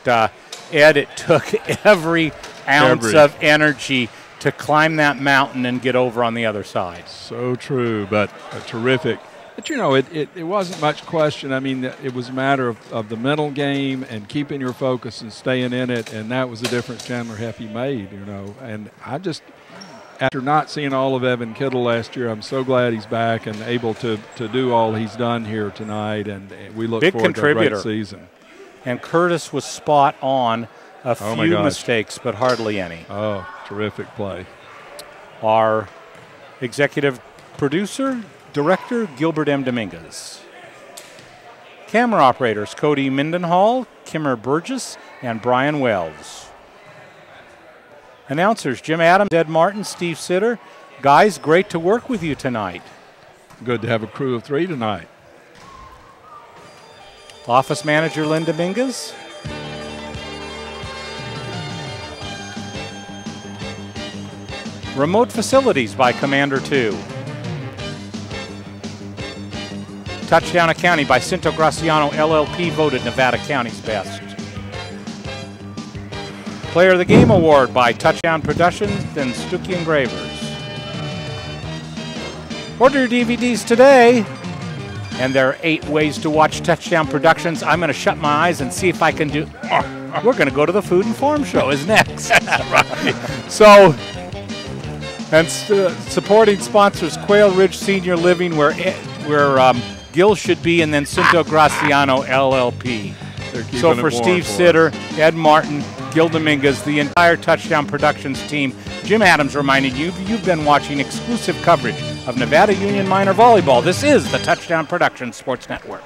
Ed, it took every ounce of energy to climb that mountain and get over on the other side. So true, but terrific. But, you know, it wasn't much question. I mean, it was a matter of the mental game and keeping your focus and staying in it, and that was the difference Chandler Heppy made, you know. And I just, after not seeing all of Evan Kittle last year, I'm so glad he's back and able to do all he's done here tonight, and we look forward to a great season. And Curtis was spot on. A few mistakes, but hardly any. Oh, terrific play. Our executive producer, director, Gilbert M. Dominguez. Camera operators, Cody Mindenhall, Kimmer Burgess, and Brian Wells. Announcers, Jim Adams, Ed Martin, Steve Sitter. Guys, great to work with you tonight. Good to have a crew of 3 tonight. Office manager, Lynn Dominguez. Remote facilities by Commander 2. Touchdown Accounting by Cinto Graciano LLP, voted Nevada County's best. Player of the Game Award by Touchdown Productions and Stuckey Engravers. Order your DVDs today. And there are 8 ways to watch Touchdown Productions. I'm going to shut my eyes and see if I can do. We're going to go to the Food and Farm Show is next. Right. So, and supporting sponsors, Quail Ridge Senior Living, where Gil should be, and then Cinto Graciano LLP. So for Steve Sitter, Ed Martin, Gil Dominguez, the entire Touchdown Productions team, Jim Adams reminding you, you've been watching exclusive coverage of Nevada Union Miner Volleyball. This is the Touchdown Productions Sports Network.